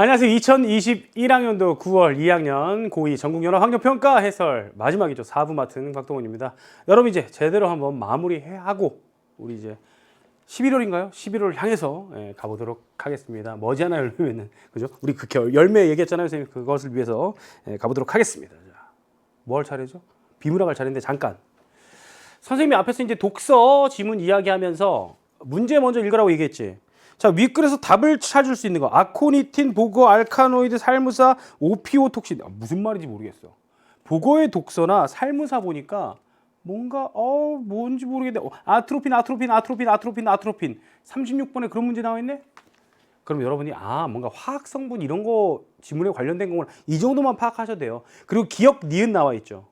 안녕하세요. 2021학년도 9월 2학년 고2 전국연합환경평가 해설 마지막이죠. 4부 맡은 박동원입니다. 여러분 이제 제대로 한번 마무리하고 우리 이제 11월인가요? 11월 향해서 가보도록 하겠습니다. 머지않아 열리면은 그죠? 우리 그 열매 얘기했잖아요, 선생님. 그것을 위해서 가보도록 하겠습니다. 자, 뭐 할 차례죠? 비문학 할 차례인데 잠깐. 선생님이 앞에서 이제 독서 지문 이야기하면서 문제 먼저 읽으라고 얘기했지. 자, 윗글에서 답을 찾을 수 있는 거. 아코니틴, 보거, 알카노이드, 살무사, 오피오톡신. 무슨 말인지 모르겠어. 보거의 독서나 살무사 보니까 뭔가 뭔지 모르겠네. 아트로핀 36번에 그런 문제 나와 있네. 그럼 여러분이 뭔가 화학 성분 이런 거 지문에 관련된 거구나. 이 정도만 파악하셔도 돼요. 그리고 기억 니은 나와 있죠.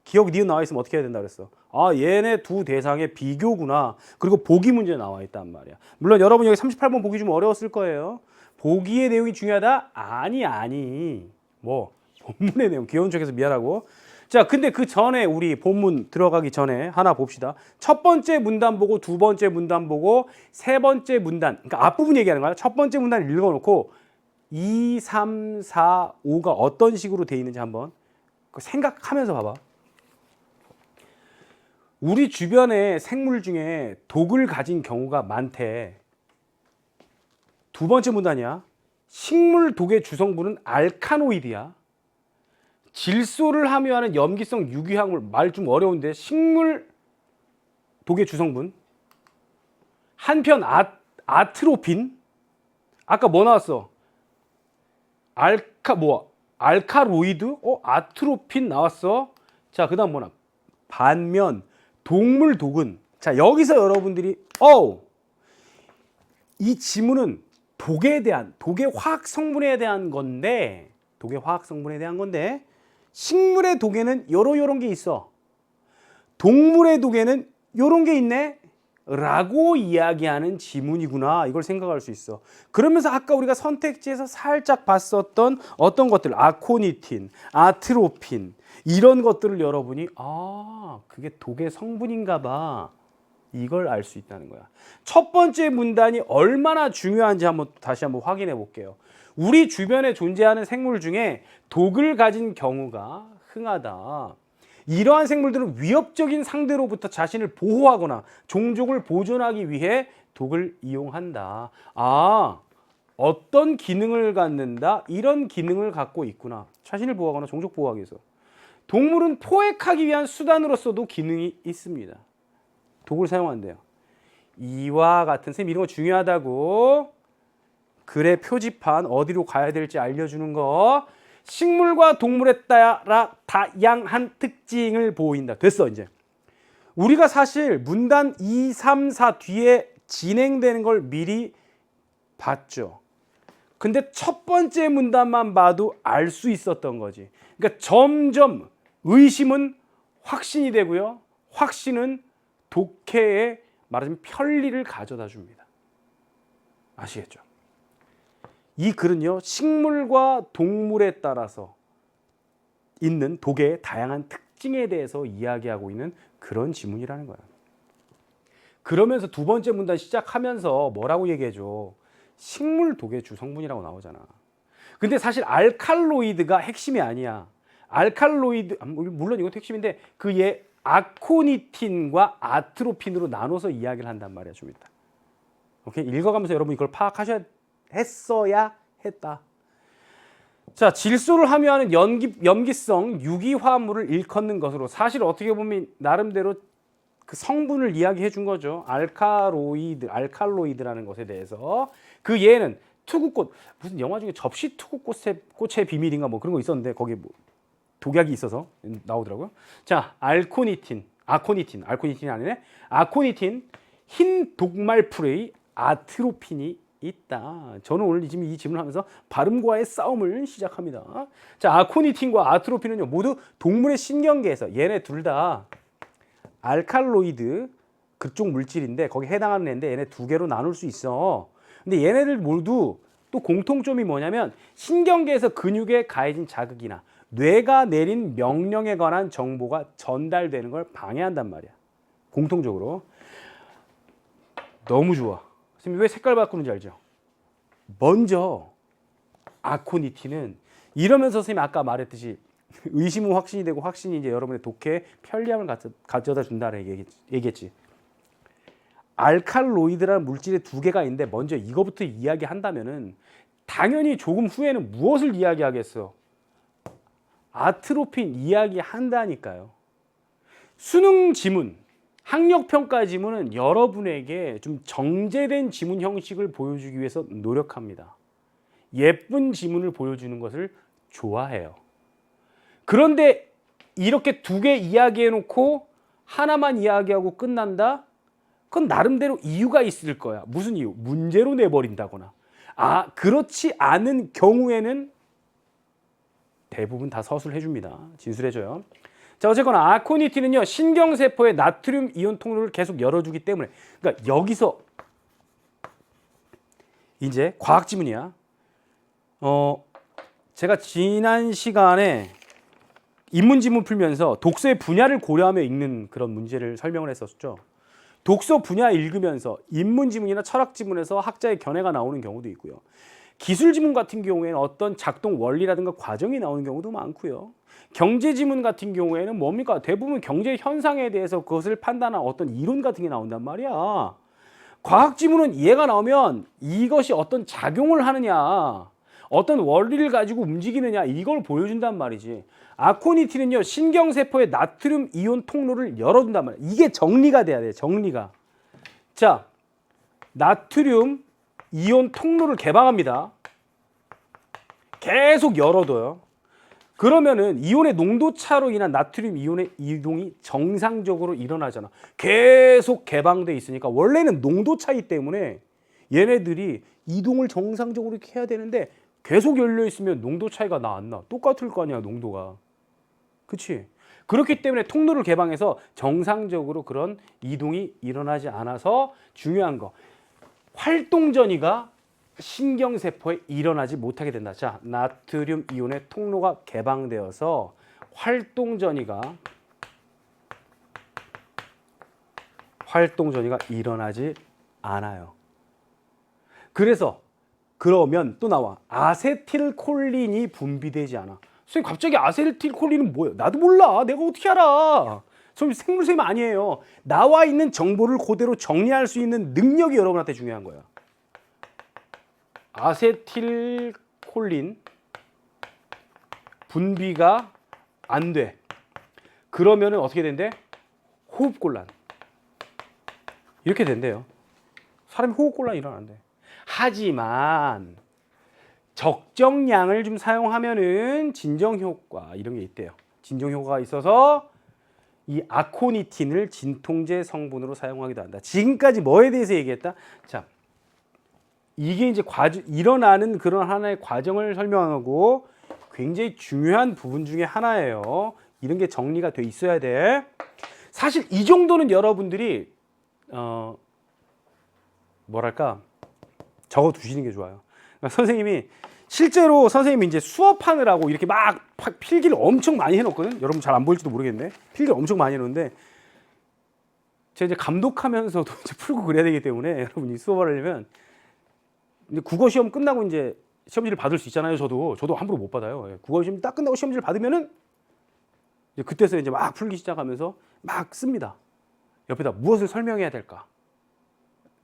기억 니은 나와 있으면 어떻게 해야 된다 그랬어? 얘네 두 대상의 비교구나. 그리고 보기 문제 나와 있단 말이야. 물론 여러분 여기 38번 보기 좀 어려웠을 거예요. 보기의 내용이 중요하다? 아니. 뭐 본문의 내용 귀여운 척해서 미안하고. 자, 근데 그 전에 우리 본문 들어가기 전에 하나 봅시다. 첫 번째 문단 보고 두 번째 문단 보고 세 번째 문단, 그러니까 앞부분 얘기하는 거야. 첫 번째 문단 읽어놓고 2, 3, 4, 5가 어떤 식으로 돼 있는지 한번 생각하면서 봐봐. 우리 주변에 생물 중에 독을 가진 경우가 많대. 두 번째 문단이야. 식물 독의 주성분은 알카노이드야. 질소를 함유하는 염기성 유기화합물, 말 좀 어려운데 식물 독의 주성분. 한편 아트로핀. 아까 뭐 나왔어? 알카로이드? 아트로핀 나왔어. 자, 그다음 뭐나? 반면 동물 독은, 자, 여기서 여러분들이 이 지문은 독의 화학 성분에 대한 건데, 식물의 독에는 요런 게 있어. 동물의 독에는 요런 게 있네. 라고 이야기하는 지문이구나. 이걸 생각할 수 있어. 그러면서 아까 우리가 선택지에서 살짝 봤었던 어떤 것들, 아코니틴, 아트로핀, 이런 것들을 여러분이 그게 독의 성분인가 봐. 이걸 알 수 있다는 거야. 첫 번째 문단이 얼마나 중요한지 다시 한번 확인해 볼게요. 우리 주변에 존재하는 생물 중에 독을 가진 경우가 흥하다. 이러한 생물들은 위협적인 상대로부터 자신을 보호하거나 종족을 보존하기 위해 독을 이용한다. 어떤 기능을 갖는다? 이런 기능을 갖고 있구나. 자신을 보호하거나 종족 보호하기 위해서. 동물은 포획하기 위한 수단으로서도 기능이 있습니다. 독을 사용한대요. 이와 같은, 선생님 이런 거 중요하다고. 글의 표지판 어디로 가야 될지 알려주는 거. 식물과 동물에 따라 다양한 특징을 보인다. 됐어 이제. 우리가 사실 문단 2, 3, 4 뒤에 진행되는 걸 미리 봤죠. 근데 첫 번째 문단만 봐도 알 수 있었던 거지. 그러니까 점점 의심은 확신이 되고요. 확신은 독해에 말하자면 편리를 가져다 줍니다. 아시겠죠? 이 글은요, 식물과 동물에 따라서 있는 독의 다양한 특징에 대해서 이야기하고 있는 그런 지문이라는 거야. 그러면서 두 번째 문단 시작하면서 뭐라고 얘기해줘? 식물 독의 주성분이라고 나오잖아. 근데 사실 알칼로이드가 핵심이 아니야. 알칼로이드, 물론 이것도 핵심인데 그 아코니틴과 아트로핀으로 나눠서 이야기를 한단 말이야, 좀 이따. 오케이? 읽어가면서 여러분 이걸 했어야 했다. 자, 질소를 함유하는 염기성 유기화합물을 일컫는 것으로, 사실 어떻게 보면 나름대로 그 성분을 이야기해 준 거죠. 알칼로이드라는 것에 대해서. 그 얘는 투구꽃, 무슨 영화 중에 접시 투구꽃의 비밀인가 뭐 그런 거 있었는데 거기 뭐 독약이 있어서 나오더라고요. 자, 아코니틴이 아니네. 아코니틴, 흰 독말풀의 아트로핀이 있다. 저는 오늘 이 질문을 하면서 발음과의 싸움을 시작합니다. 자, 아코니틴과 아트로핀은요, 모두 동물의 신경계에서, 얘네 둘 다 알칼로이드 그쪽 물질인데 거기 해당하는 애인데 얘네 두 개로 나눌 수 있어. 근데 얘네들 모두 또 공통점이 뭐냐면 신경계에서 근육에 가해진 자극이나 뇌가 내린 명령에 관한 정보가 전달되는 걸 방해한단 말이야. 공통적으로. 너무 좋아. 선생님 왜 색깔 바꾸는지 알죠? 먼저 아코니틴은 이러면서 선생님이 아까 말했듯이 의심은 확신이 되고 확신이 이제 여러분의 독해에 편리함을 가져다 준다는 얘기했지. 알칼로이드라는 물질의 두 개가 있는데 먼저 이거부터 이야기한다면은 당연히 조금 후에는 무엇을 이야기하겠어? 아트로핀 이야기한다니까요. 수능 지문, 학력평가 지문은 여러분에게 좀 정제된 지문 형식을 보여주기 위해서 노력합니다. 예쁜 지문을 보여주는 것을 좋아해요. 그런데 이렇게 두 개 이야기해놓고 하나만 이야기하고 끝난다? 그건 나름대로 이유가 있을 거야. 무슨 이유? 문제로 내버린다거나. 그렇지 않은 경우에는 대부분 다 서술해 줍니다. 진술해 줘요. 자, 어쨌거나 아코니틴은요, 신경세포의 나트륨 이온 통로를 계속 열어주기 때문에, 그러니까 여기서 이제 과학 지문이야. 제가 지난 시간에 인문 지문 풀면서 독서의 분야를 고려하며 읽는 그런 문제를 설명을 했었죠. 독서 분야 읽으면서 인문 지문이나 철학 지문에서 학자의 견해가 나오는 경우도 있고요. 기술 지문 같은 경우에는 어떤 작동 원리라든가 과정이 나오는 경우도 많고요. 경제 지문 같은 경우에는 뭡니까? 대부분 경제 현상에 대해서 그것을 판단한 어떤 이론 같은 게 나온단 말이야. 과학 지문은 이해가 나오면 이것이 어떤 작용을 하느냐, 어떤 원리를 가지고 움직이느냐, 이걸 보여준단 말이지. 아코니틴은요, 신경세포의 나트륨 이온 통로를 열어준단 말이야. 이게 정리가 돼야 돼, 정리가. 자, 나트륨 이온 통로를 개방합니다. 계속 열어둬요. 그러면은 이온의 농도 차로 인한 나트륨 이온의 이동이 정상적으로 일어나잖아. 계속 개방돼 있으니까 원래는 농도 차이 때문에 얘네들이 이동을 정상적으로 이렇게 해야 되는데 계속 열려 있으면 농도 차이가 나 안 나? 똑같을 거 아니야, 농도가. 그치? 그렇기 때문에 통로를 개방해서 정상적으로 그런 이동이 일어나지 않아서 중요한 거, 활동 전이가 신경세포에 일어나지 못하게 된다. 자, 나트륨 이온의 통로가 개방되어서 활동 전이가 일어나지 않아요. 그러면 또 나와. 아세틸콜린이 분비되지 않아. 선생님, 갑자기 아세틸콜린은 뭐예요? 나도 몰라. 내가 어떻게 알아? 생물쌤 아니에요. 나와 있는 정보를 그대로 정리할 수 있는 능력이 여러분한테 중요한 거야. 아세틸콜린 분비가 안 돼. 그러면은 어떻게 된대? 호흡곤란. 이렇게 된대요. 사람이 호흡곤란이 일어난대. 하지만 적정량을 좀 사용하면은 진정 효과 이런 게 있대요. 진정 효과가 있어서 이 아코니틴을 진통제 성분으로 사용하기도 한다. 지금까지 뭐에 대해서 얘기했다? 자, 이게 이제 일어나는 그런 하나의 과정을 설명하고 굉장히 중요한 부분 중에 하나예요. 이런 게 정리가 돼 있어야 돼. 사실 이 정도는 여러분들이 뭐랄까 적어 두시는 게 좋아요. 그러니까 선생님이 실제로 선생님이 이제 수업하느라고 이렇게 막 필기를 엄청 많이 해놓거든. 여러분 잘 안 보일지도 모르겠네. 필기를 엄청 많이 해놓는데 제가 이제 감독하면서도 이제 풀고 그래야 되기 때문에 여러분이 수업을 하려면 이제 국어 시험 끝나고 이제 시험지를 받을 수 있잖아요. 저도 함부로 못 받아요. 국어 시험 딱 끝나고 시험지를 받으면은 이제 그때서 이제 막 풀기 시작하면서 막 씁니다. 옆에다 무엇을 설명해야 될까?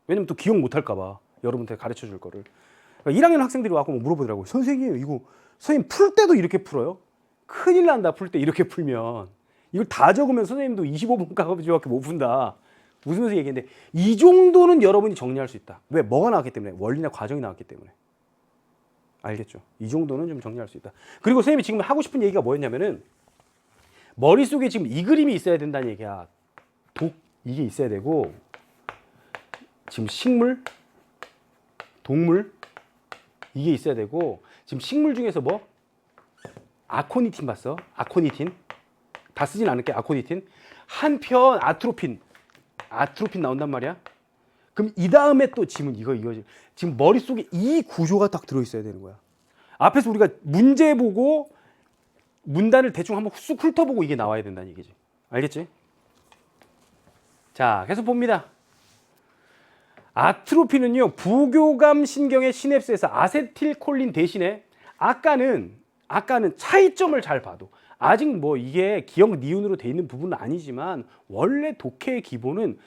왜냐면 또 기억 못 할까 봐. 여러분한테 가르쳐 줄 거를. 그러니까 1학년 학생들이 와서 물어보더라고요. 선생님, 이거 선생님 풀 때도 이렇게 풀어요? 큰일 난다. 풀 때 이렇게 풀면. 이걸 다 적으면 선생님도 25분 가까이밖에 못 푼다. 웃으면서 얘기했는데 이 정도는 여러분이 정리할 수 있다. 왜? 뭐가 나왔기 때문에. 원리나 과정이 나왔기 때문에. 알겠죠? 이 정도는 좀 정리할 수 있다. 그리고 선생님이 지금 하고 싶은 얘기가 뭐였냐면은 머릿속에 지금 이 그림이 있어야 된다는 얘기야. 이게 있어야 되고 지금 식물, 동물 이게 있어야 되고 지금 식물 중에서 뭐? 아코니틴 봤어? 아코니틴. 다 쓰진 않을게. 아코니틴. 한편 아트로핀 나온단 말이야. 그럼 이 다음에 또 지문 이거 지금 머릿속에 이 구조가 딱 들어있어야 되는 거야. 앞에서 우리가 문제 보고 문단을 대충 한번 쑥 훑어보고 이게 나와야 된다는 얘기지. 알겠지? 자, 계속 봅니다. 아트로핀은요, 부교감 신경의 시냅스에서 아세틸콜린 대신에 아까는 차이점을 잘 봐도 아직 뭐 이게 기억 니은으로 돼 있는 부분은 아니지만 원래 독해의 기본은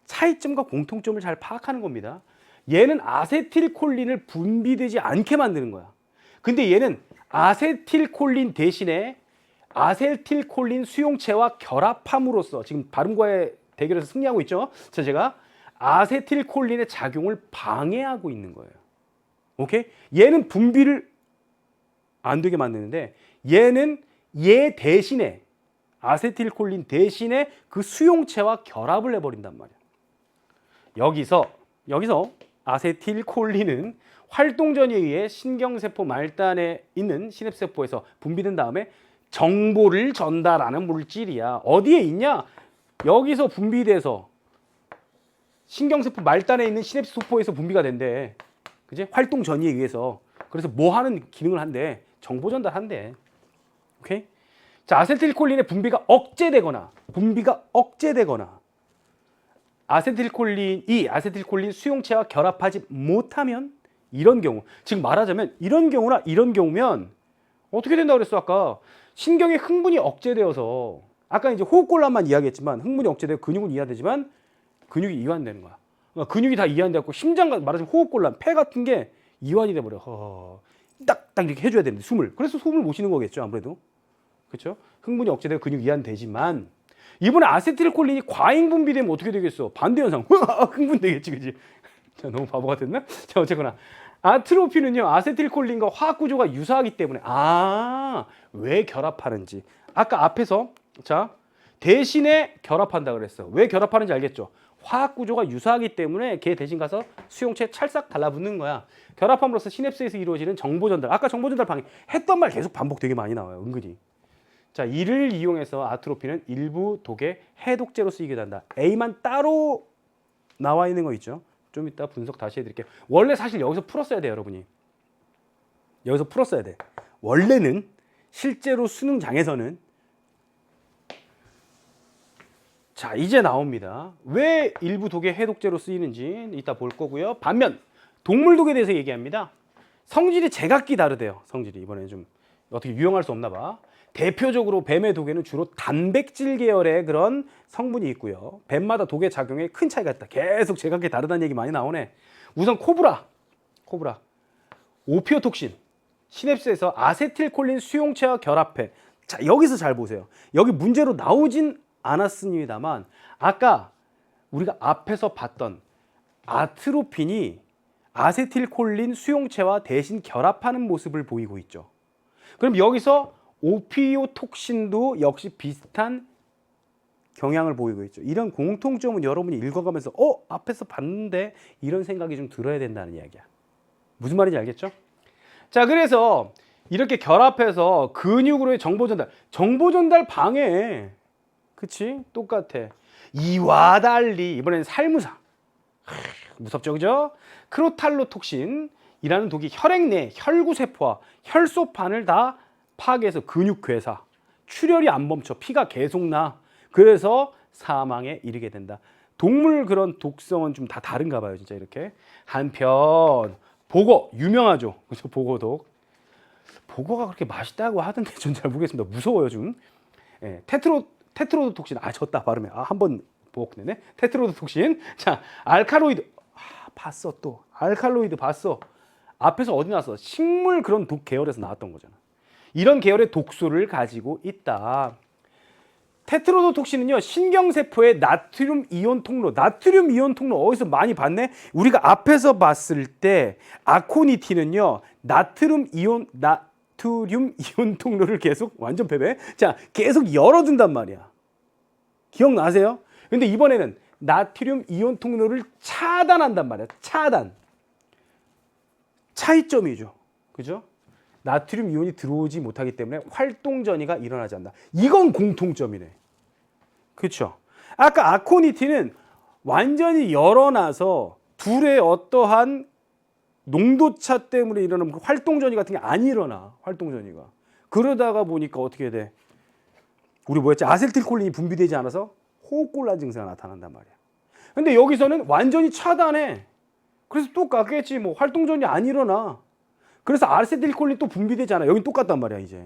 차이점과 공통점을 잘 파악하는 겁니다. 얘는 아세틸콜린을 분비되지 않게 만드는 거야. 근데 얘는 아세틸콜린 대신에 아세틸콜린 수용체와 결합함으로써 지금 발음과의 대결에서 승리하고 있죠. 제가 아세틸콜린의 작용을 방해하고 있는 거예요. 오케이? 얘는 분비를 안 되게 만드는데 얘는 얘 대신에 아세틸콜린 대신에 그 수용체와 결합을 해버린단 말이야. 여기서 아세틸콜린은 활동전에 의해 신경세포 말단에 있는 시냅세포에서 분비된 다음에 정보를 전달하는 물질이야. 어디에 있냐? 여기서 분비돼서 신경세포 말단에 있는 시냅세포에서 분비가 된대. 그지? 활동 전이에 의해서. 그래서 뭐 하는 기능을 한대? 정보 전달한대. 오케이? 자, 아세틸콜린의 분비가 억제되거나 아세틸콜린 수용체와 결합하지 못하면 이런 경우, 즉 말하자면 이런 경우나 이런 경우면 어떻게 된다고 그랬어? 아까 신경의 흥분이 억제되어서 아까 이제 호흡곤란만 이야기했지만 흥분이 억제되고 근육은 이완되지만 근육이 이완되는 거야. 그러니까 근육이 다 이완되고 심장 말하자면 호흡곤란, 폐 같은 게 이완이 돼 버려. 딱 이렇게 해줘야 되는데 숨을. 그래서 숨을 못 쉬는 거겠죠 아무래도. 그렇죠? 흥분이 억제되고 근육 이완되지만 이번에 아세틸콜린이 과잉 분비되면 어떻게 되겠어? 반대 현상. 흥분되겠지, 그지? 자, 너무 바보 같았나? 자, 어쨌거나 아트로피는요 아세틸콜린과 화학 구조가 유사하기 때문에 왜 결합하는지 아까 앞에서 자 대신에 결합한다 그랬어. 왜 결합하는지 알겠죠? 화학 구조가 유사하기 때문에 걔 대신 가서 수용체 찰싹 달라붙는 거야. 결합함으로써 시냅스에서 이루어지는 정보 전달. 아까 정보 전달 방해 했던 말 계속 반복 되게 많이 나와요. 은근히. 자, 이를 이용해서 아트로피는 일부 독의 해독제로 쓰이게 된다. A만 따로 나와 있는 거 있죠? 좀 이따 분석 다시 해드릴게요. 원래 사실 여기서 풀었어야 돼요, 여러분이. 여기서 풀었어야 돼. 원래는 실제로 수능장에서는 자, 이제 나옵니다. 왜 일부 독의 해독제로 쓰이는지 이따 볼 거고요. 반면 동물 독에 대해서 얘기합니다. 성질이 제각기 다르대요. 성질이 이번에 좀 어떻게 유용할 수 없나 봐. 대표적으로 뱀의 독에는 주로 단백질 계열의 그런 성분이 있고요. 뱀마다 독의 작용에 큰 차이가 있다. 계속 제각기 다르다는 얘기 많이 나오네. 우선 코브라. 오피오톡신. 시냅스에서 아세틸콜린 수용체와 결합해. 자, 여기서 잘 보세요. 여기 문제로 나오진 않았습니다만 아까 우리가 앞에서 봤던 아트로핀이 아세틸콜린 수용체와 대신 결합하는 모습을 보이고 있죠. 그럼 여기서 오피오톡신도 역시 비슷한 경향을 보이고 있죠. 이런 공통점은 여러분이 읽어가면서 앞에서 봤는데 이런 생각이 좀 들어야 된다는 이야기야. 무슨 말인지 알겠죠? 자, 그래서 이렇게 결합해서 근육으로의 정보 전달 방해. 그치? 똑같아. 이와 달리 이번엔 살무사. 무섭죠, 그죠? 크로탈로톡신이라는 독이 혈액 내 혈구세포와 혈소판을 다 파괴해서 근육 괴사, 출혈이 안 멈춰 피가 계속 나. 그래서 사망에 이르게 된다. 동물 그런 독성은 좀 다 다른가 봐요, 진짜 이렇게. 한편 보거 유명하죠, 그렇죠? 보거독. 보거가 그렇게 맛있다고 하던데 전 잘 모르겠습니다. 무서워요 좀. 예, 테트로도톡신. 졌다 발음에. 한번 보고네. 테트로도톡신. 자, 알칼로이드. 봤어 또. 알칼로이드 봤어. 앞에서 어디 나왔어? 식물 그런 독 계열에서 나왔던 거잖아. 이런 계열의 독소를 가지고 있다. 테트로도톡신은요 신경세포의 나트륨 이온 통로. 나트륨 이온 통로 어디서 많이 봤네? 우리가 앞에서 봤을 때 아코니틴은요 나트륨 이온 통로를 계속 완전 패배. 자, 계속 열어둔단 말이야. 기억나세요? 근데 이번에는 나트륨 이온 통로를 차단한단 말이야. 차단. 차이점이죠. 그죠? 나트륨 이온이 들어오지 못하기 때문에 활동 전이가 일어나지 않는다. 이건 공통점이네. 그렇죠? 아까 아코니틴은 완전히 열어놔서 둘의 어떠한 농도차 때문에 일어나는 활동 전이 같은 게 안 일어나. 활동 전이가. 그러다가 보니까 어떻게 돼? 우리 뭐였지? 아세틸콜린이 분비되지 않아서 호흡곤란 증세가 나타난단 말이야. 근데 여기서는 완전히 차단해. 그래서 똑같겠지. 뭐 활동 전이 안 일어나. 그래서 아세틸콜린 또 분비되잖아. 여긴 똑같단 말이야 이제.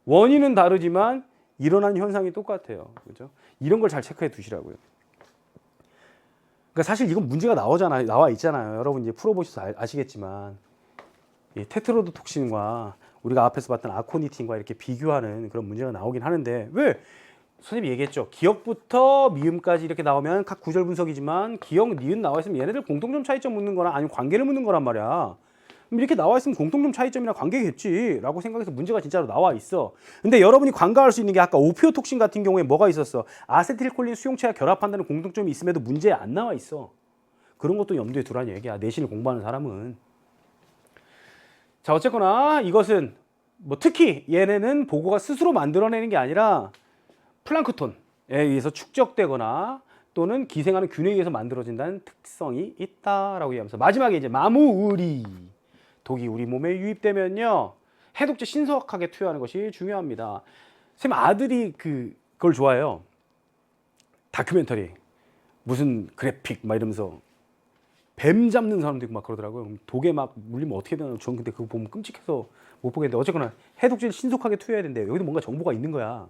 원인은 다르지만 일어나는 현상이 똑같아요. 그죠? 이런 걸 잘 체크해 두시라고요. 그러니까 사실 이건 문제가 나와 있잖아요. 여러분 이제 풀어보셔서 아시겠지만 이 테트로도톡신과 우리가 앞에서 봤던 아코니틴과 이렇게 비교하는 그런 문제가 나오긴 하는데 왜? 선생님이 얘기했죠. 기억부터 미음까지 이렇게 나오면 각 구절 분석이지만 기억, 니은 나와 있으면 얘네들 공통점 차이점 묻는 거나 아니면 관계를 묻는 거란 말이야. 이렇게 나와 있으면 공통점 차이점이나 관계겠지라고 생각해서 문제가 진짜로 나와 있어. 근데 여러분이 관가할 수 있는 게 아까 오피오톡신 같은 경우에 뭐가 있었어? 아세틸콜린 수용체와 결합한다는 공통점이 있음에도 문제에 안 나와 있어. 그런 것도 염두에 두라는 얘기야. 내신을 공부하는 사람은. 자, 어쨌거나 이것은 뭐 특히 얘네는 보고가 스스로 만들어내는 게 아니라 플랑크톤에 의해서 축적되거나 또는 기생하는 균에 의해서 만들어진다는 특성이 있다라고 얘기하면서 마지막에 이제 마무의리 독이 우리 몸에 유입되면요 해독제 신속하게 투여하는 것이 중요합니다. 선생님 아들이 그걸 좋아해요. 다큐멘터리 무슨 그래픽 막 이러면서 뱀 잡는 사람도 있고 막 그러더라고요. 독에 막 물리면 어떻게 되나 저는 근데 그거 보면 끔찍해서 못 보겠는데 어쨌거나 해독제를 신속하게 투여해야 된대요. 여기도 뭔가 정보가 있는 거야.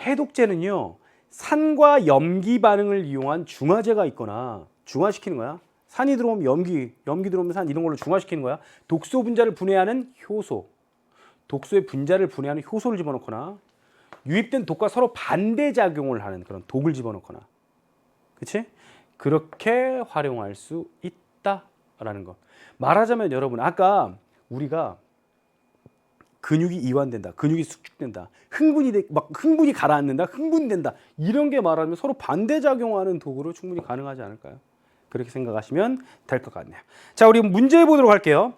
해독제는요 산과 염기 반응을 이용한 중화제가 있거나 중화시키는 거야. 산이 들어오면 염기 들어오면 산 이런 걸로 중화시키는 거야. 독소 분자를 분해하는 효소, 독소의 분자를 분해하는 효소를 집어넣거나 유입된 독과 서로 반대 작용을 하는 그런 독을 집어넣거나, 그렇지? 그렇게 활용할 수 있다라는 거. 말하자면 여러분 아까 우리가 근육이 이완된다, 근육이 수축된다, 흥분이 가라앉는다, 흥분된다 이런 게 말하면 서로 반대작용하는 도구로 충분히 가능하지 않을까요? 그렇게 생각하시면 될 것 같네요. 자, 우리 문제 보도록 할게요.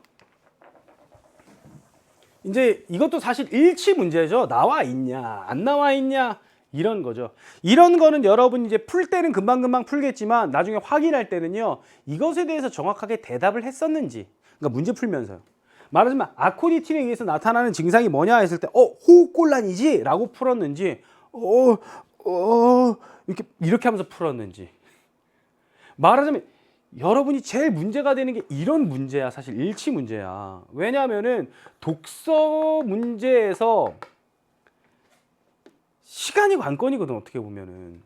이제 이것도 사실 일치 문제죠. 나와 있냐, 안 나와 있냐 이런 거죠. 이런 거는 여러분 이제 풀 때는 금방금방 풀겠지만 나중에 확인할 때는요 이것에 대해서 정확하게 대답을 했었는지, 그러니까 문제 풀면서요. 말하자면 아코니틴에 의해서 나타나는 증상이 뭐냐 했을 때 호흡곤란이지 라고 풀었는지 이렇게 하면서 풀었는지. 말하자면 여러분이 제일 문제가 되는 게 이런 문제야. 사실 일치 문제야. 왜냐하면은 독서 문제에서 시간이 관건이거든. 어떻게 보면은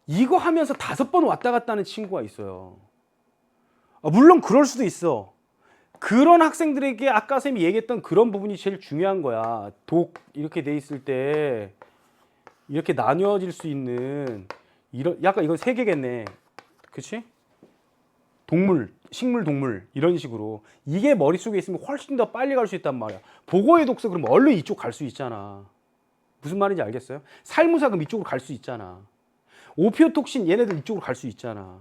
이거 하면서 5번 왔다 갔다 하는 친구가 있어요. 물론 그럴 수도 있어. 그런 학생들에게 아까 쌤이 얘기했던 그런 부분이 제일 중요한 거야. 독 이렇게 돼 있을 때 이렇게 나뉘어질 수 있는 이런, 약간 이건 세 개겠네. 그치? 동물, 식물, 동물 이런 식으로 이게 머릿속에 있으면 훨씬 더 빨리 갈 수 있단 말이야. 보고의 독서 그러면 얼른 이쪽 갈 수 있잖아. 무슨 말인지 알겠어요? 살무사 그럼 이쪽으로 갈 수 있잖아. 오피오톡신 얘네들 이쪽으로 갈 수 있잖아.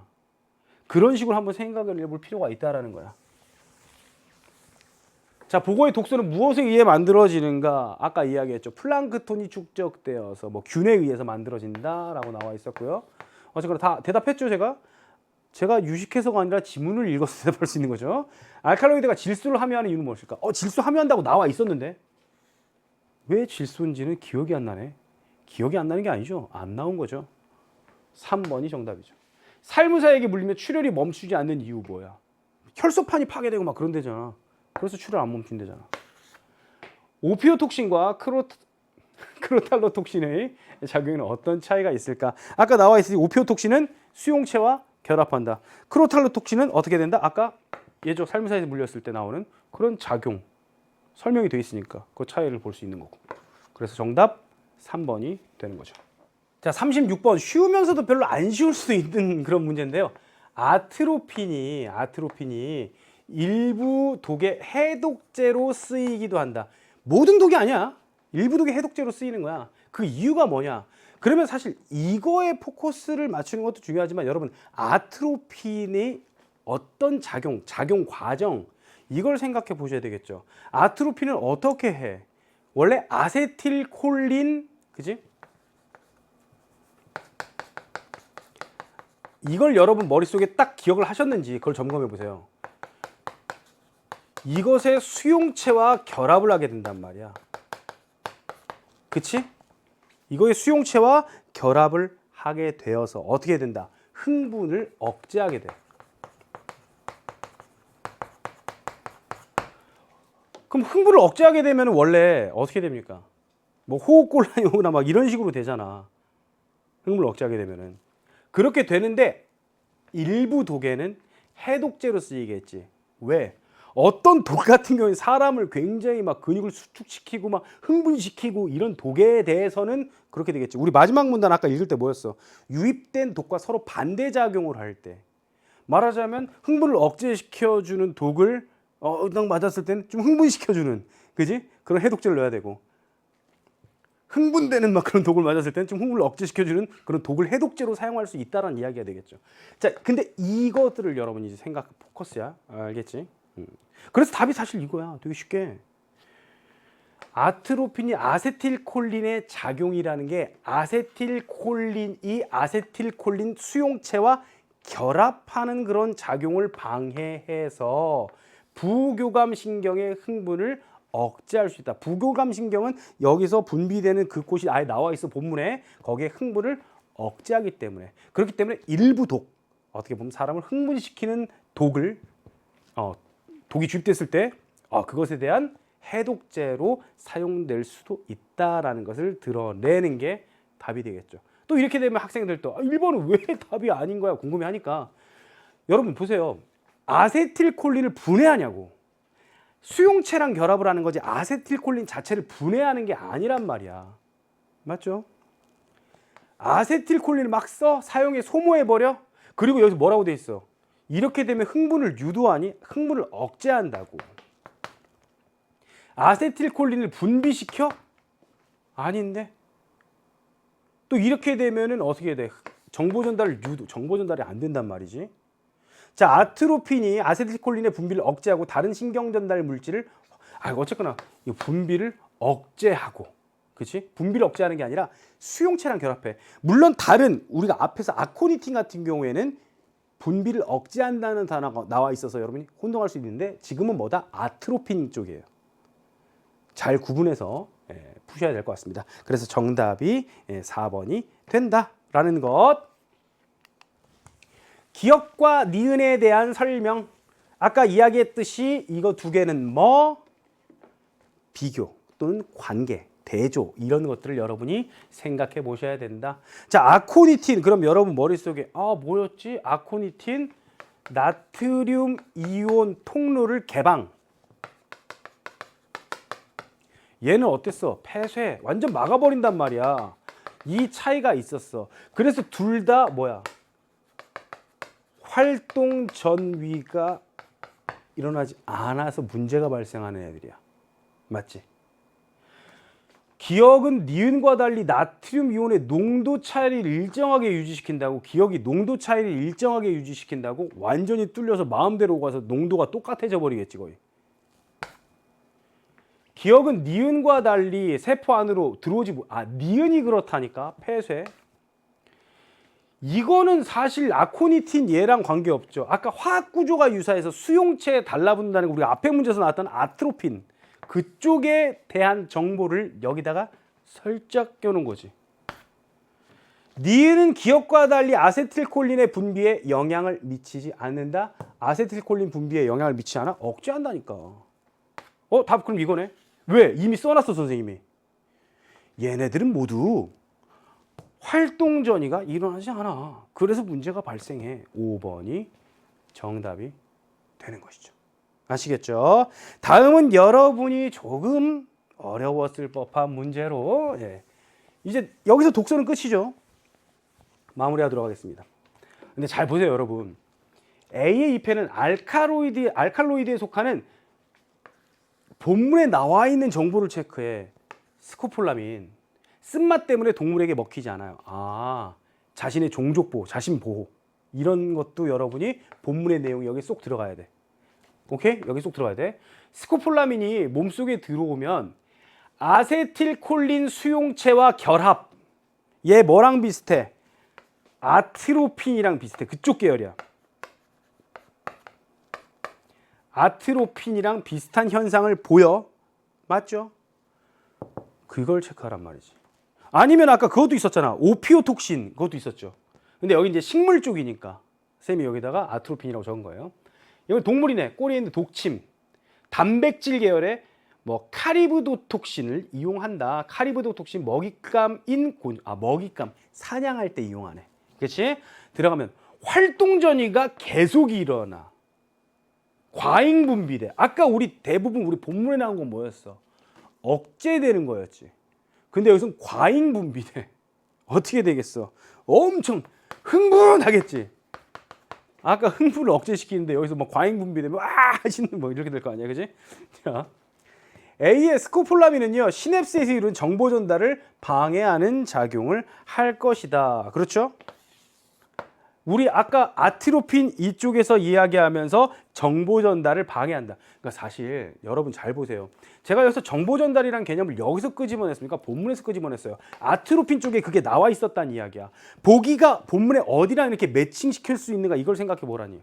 그런 식으로 한번 생각을 해볼 필요가 있다라는 거야. 자, 보고의 독소는 무엇에 의해 만들어지는가? 아까 이야기했죠. 플랑크톤이 축적되어서 뭐 균에 의해서 만들어진다라고 나와 있었고요. 어쨌거나 다 대답했죠, 제가 유식해서가 아니라 지문을 읽어서 대답할 수 있는 거죠. 알칼로이드가 질소를 함유하는 이유는 무엇일까? 질소 함유한다고 나와 있었는데 왜 질소인지는 기억이 안 나네. 기억이 안 나는 게 아니죠. 안 나온 거죠. 3번이 정답이죠. 살무사에게 물리면 출혈이 멈추지 않는 이유 뭐야? 혈소판이 파괴되고 막 그런 데잖아. 그래서 출혈 안 멈춘대잖아. 오피오톡신과 크로탈로톡신의 작용에는 어떤 차이가 있을까? 아까 나와 있으니 오피오톡신은 수용체와 결합한다. 크로탈로톡신은 어떻게 된다? 아까 예죠. 살무사에서 물렸을 때 나오는 그런 작용 설명이 되어 있으니까 그 차이를 볼 수 있는 거고. 그래서 정답 3번이 되는 거죠. 자, 36번 쉬우면서도 별로 안 쉬울 수도 있는 그런 문제인데요. 아트로핀이 일부 독의 해독제로 쓰이기도 한다. 모든 독이 아니야. 일부 독의 해독제로 쓰이는 거야. 그 이유가 뭐냐? 그러면 사실 이거에 포커스를 맞추는 것도 중요하지만 여러분 아트로핀이 어떤 작용 과정 이걸 생각해 보셔야 되겠죠. 아트로핀은 어떻게 해? 원래 아세틸콜린, 그지? 이걸 여러분 머릿속에 딱 기억을 하셨는지 그걸 점검해 보세요. 이것의 수용체와 결합을 하게 된단 말이야. 그치? 이거의 수용체와 결합을 하게 되어서 어떻게 된다? 흥분을 억제하게 돼. 그럼 흥분을 억제하게 되면 원래 어떻게 됩니까? 뭐 호흡곤란이 오거나 막 이런 식으로 되잖아. 흥분을 억제하게 되면은. 그렇게 되는데 일부 독에는 해독제로 쓰이겠지. 왜? 어떤 독 같은 경우에 사람을 굉장히 막 근육을 수축시키고 막 흥분시키고 이런 독에 대해서는 그렇게 되겠지. 우리 마지막 문단 아까 읽을 때 뭐였어? 유입된 독과 서로 반대 작용을 할 때. 말하자면 흥분을 억제시켜주는 독을 딱 맞았을 때는 좀 흥분시켜주는, 그지? 그런 해독제를 넣어야 되고, 흥분되는 막 그런 독을 맞았을 때는 좀 흥분을 억제시켜주는 그런 독을 해독제로 사용할 수 있다라는 이야기가 되겠죠. 자, 근데 이것들을 여러분이 이제 생각 포커스야, 알겠지? 그래서 답이 사실 이거야. 되게 쉽게. 아트로핀이 아세틸콜린의 작용이라는 게 아세틸콜린이 아세틸콜린 수용체와 결합하는 그런 작용을 방해해서 부교감 신경의 흥분을 억제할 수 있다. 부교감 신경은 여기서 분비되는 그 곳이 아예 나와 있어 본문에. 거기에 흥분을 억제하기 때문에. 그렇기 때문에 일부 독, 어떻게 보면 사람을 흥분시키는 독을 독이 주입됐을 때 그것에 대한 해독제로 사용될 수도 있다라는 것을 드러내는 게 답이 되겠죠. 또 이렇게 되면 학생들도 1번은 왜 답이 아닌 거야 궁금해하니까, 여러분 보세요. 아세틸콜린을 분해하냐고. 수용체랑 결합을 하는 거지 아세틸콜린 자체를 분해하는 게 아니란 말이야. 맞죠? 아세틸콜린을 막 사용해 소모해버려? 그리고 여기서 뭐라고 돼 있어? 이렇게 되면 흥분을 유도하니 흥분을 억제한다고. 아세틸콜린을 분비시켜? 아닌데. 또 이렇게 되면은 어떻게 돼? 정보 전달이 안 된단 말이지. 자, 아트로핀이 아세틸콜린의 분비를 억제하고 다른 신경 전달 물질을 어쨌거나 이 분비를 억제하고, 그렇지? 분비를 억제하는 게 아니라 수용체랑 결합해. 물론 다른 우리가 앞에서 아코니틴 같은 경우에는 분비를 억제한다는 단어가 나와 있어서 여러분이 혼동할 수 있는데 지금은 뭐다? 아트로핀 쪽이에요. 잘 구분해서 푸셔야 될 것 같습니다. 그래서 정답이 4번이 된다라는 것. 기억과 니은에 대한 설명. 아까 이야기했듯이 이거 두 개는 뭐? 비교 또는 관계, 대조 이런 것들을 여러분이 생각해 보셔야 된다. 자, 아코니틴. 그럼 여러분 머릿속에 뭐였지? 아코니틴 나트륨 이온 통로를 개방. 얘는 어땠어? 폐쇄. 완전 막아버린단 말이야. 이 차이가 있었어. 그래서 둘 다 뭐야? 활동 전위가 일어나지 않아서 문제가 발생하는 애들이야. 맞지? 기억은 니은과 달리 나트륨 이온의 농도 차이를 일정하게 유지시킨다고. 기억이 농도 차이를 일정하게 유지시킨다고 완전히 뚫려서 마음대로 가서 농도가 똑같아져 버리겠지 거의. 기억은 니은과 달리 세포 안으로 들어오지 니은이 그렇다니까. 폐쇄. 이거는 사실 아코니틴 얘랑 관계없죠. 아까 화학 구조가 유사해서 수용체에 달라붙는다는 거 우리가 앞에 문제에서 나왔던 아트로핀 그쪽에 대한 정보를 여기다가 살짝 껴놓은 거지. 니은은 기억과 달리 아세틸콜린의 분비에 영향을 미치지 않는다. 아세틸콜린 분비에 영향을 미치지 않아? 억제한다니까. 답 그럼 이거네. 왜? 이미 써놨어 선생님이. 얘네들은 모두 활동 전이가 일어나지 않아. 그래서 문제가 발생해. 5번이 정답이 되는 것이죠. 아시겠죠? 다음은 여러분이 조금 어려웠을 법한 문제로 이제 여기서 독서는 끝이죠. 마무리하도록 하겠습니다. 근데 잘 보세요 여러분. A의 2편은 알칼로이드에 속하는 본문에 나와 있는 정보를 체크해. 스코폴라민. 쓴맛 때문에 동물에게 먹히지 않아요. 자신의 종족 보호, 자신 보호. 이런 것도 여러분이 본문의 내용이 여기 쏙 들어가야 돼. 오케이? 여기 쏙 들어가야 돼. 스코폴라민이 몸속에 들어오면 아세틸콜린 수용체와 결합. 얘 뭐랑 비슷해? 아트로핀이랑 비슷해. 그쪽 계열이야. 아트로핀이랑 비슷한 현상을 보여. 맞죠? 그걸 체크하란 말이지. 아니면 아까 그것도 있었잖아. 오피오톡신 그것도 있었죠. 근데 여기 이제 식물 쪽이니까 쌤이 여기다가 아트로핀이라고 적은 거예요. 여기 동물이네. 꼬리에 있는 독침. 단백질 계열의 뭐 카리브도톡신을 이용한다. 카리브도톡신 먹잇감 사냥할 때 이용하네. 그렇지? 들어가면 활동 전이가 계속 일어나. 과잉 분비돼. 아까 우리 대부분 우리 본문에 나온 건 뭐였어? 억제되는 거였지. 근데 여기서는 과잉 분비돼. 어떻게 되겠어? 엄청 흥분하겠지. 아까 흥분을 억제시키는데 여기서 뭐 과잉 분비되면 와 하시는 뭐 이렇게 될 거 아니야, 그지? 자, A의 스코폴라민은요 시냅스에서 이루는 정보 전달을 방해하는 작용을 할 것이다. 그렇죠? 우리 아까 아트로핀 이쪽에서 이야기하면서 정보 전달을 방해한다. 그러니까 사실 여러분 잘 보세요. 제가 여기서 정보 전달이란 개념을 여기서 끄집어냈습니까? 본문에서 끄집어냈어요. 아트로핀 쪽에 그게 나와 있었다는 이야기야. 보기가 본문에 어디랑 이렇게 매칭시킬 수 있는가 이걸 생각해 보라니.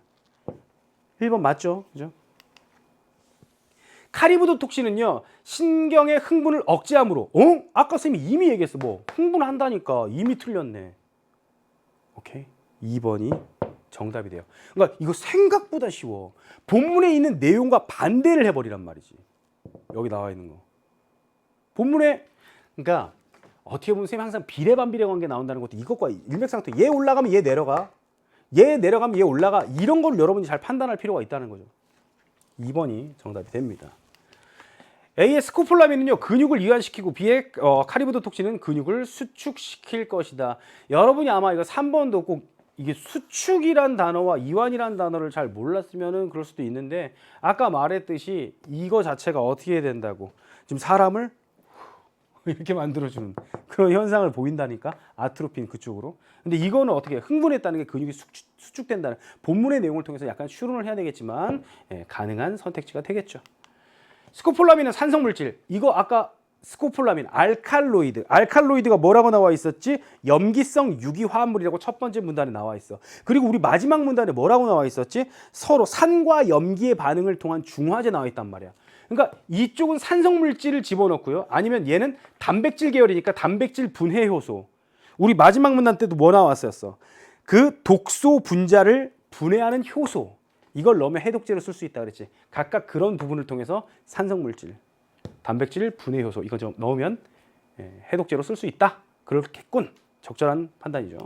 1번 맞죠? 그죠? 카리브도톡신은요 신경의 흥분을 억제함으로 아까 쌤이 이미 얘기했어. 뭐 흥분한다니까. 이미 틀렸네. 오케이. 2번이 정답이 돼요. 그러니까 이거 생각보다 쉬워. 본문에 있는 내용과 반대를 해버리란 말이지. 여기 나와 있는 거. 본문에 그러니까 어떻게 보면 쌤이 항상 비례반비례 관계 나온다는 것도 이것과 일맥상통. 얘 올라가면 얘 내려가. 얘 내려가면 얘 올라가. 이런 걸 여러분이 잘 판단할 필요가 있다는 거죠. 2번이 정답이 됩니다. A의 스코폴라민은요 근육을 이완시키고 B의 카리브도톡신은 근육을 수축시킬 것이다. 여러분이 아마 이거 3번도 꼭 이게 수축이란 단어와 이완이란 단어를 잘 몰랐으면은 그럴 수도 있는데 아까 말했듯이 이거 자체가 어떻게 된다고 지금 사람을 이렇게 만들어주는 그런 현상을 보인다니까. 아트로핀 그쪽으로. 근데 이거는 어떻게 흥분했다는 게 근육이 수축된다는 본문의 내용을 통해서 약간 추론을 해야 되겠지만 가능한 선택지가 되겠죠. 스코폴라민은 산성물질. 이거 아까 스코폴라민 알칼로이드가 뭐라고 나와 있었지? 염기성 유기화합물이라고 첫 번째 문단에 나와 있어. 그리고 우리 마지막 문단에 뭐라고 나와 있었지? 서로 산과 염기의 반응을 통한 중화제 나와 있단 말이야. 그러니까 이쪽은 산성물질을 집어넣고요. 아니면 얘는 단백질 계열이니까 단백질 분해 효소. 우리 마지막 문단 때도 뭐 나왔었어? 그 독소 분자를 분해하는 효소. 이걸 넣으면 해독제로 쓸 수 있다 그랬지. 각각 그런 부분을 통해서 산성물질, 단백질 분해 효소 이거 좀 넣으면 해독제로 쓸 수 있다. 그렇겠군. 적절한 판단이죠.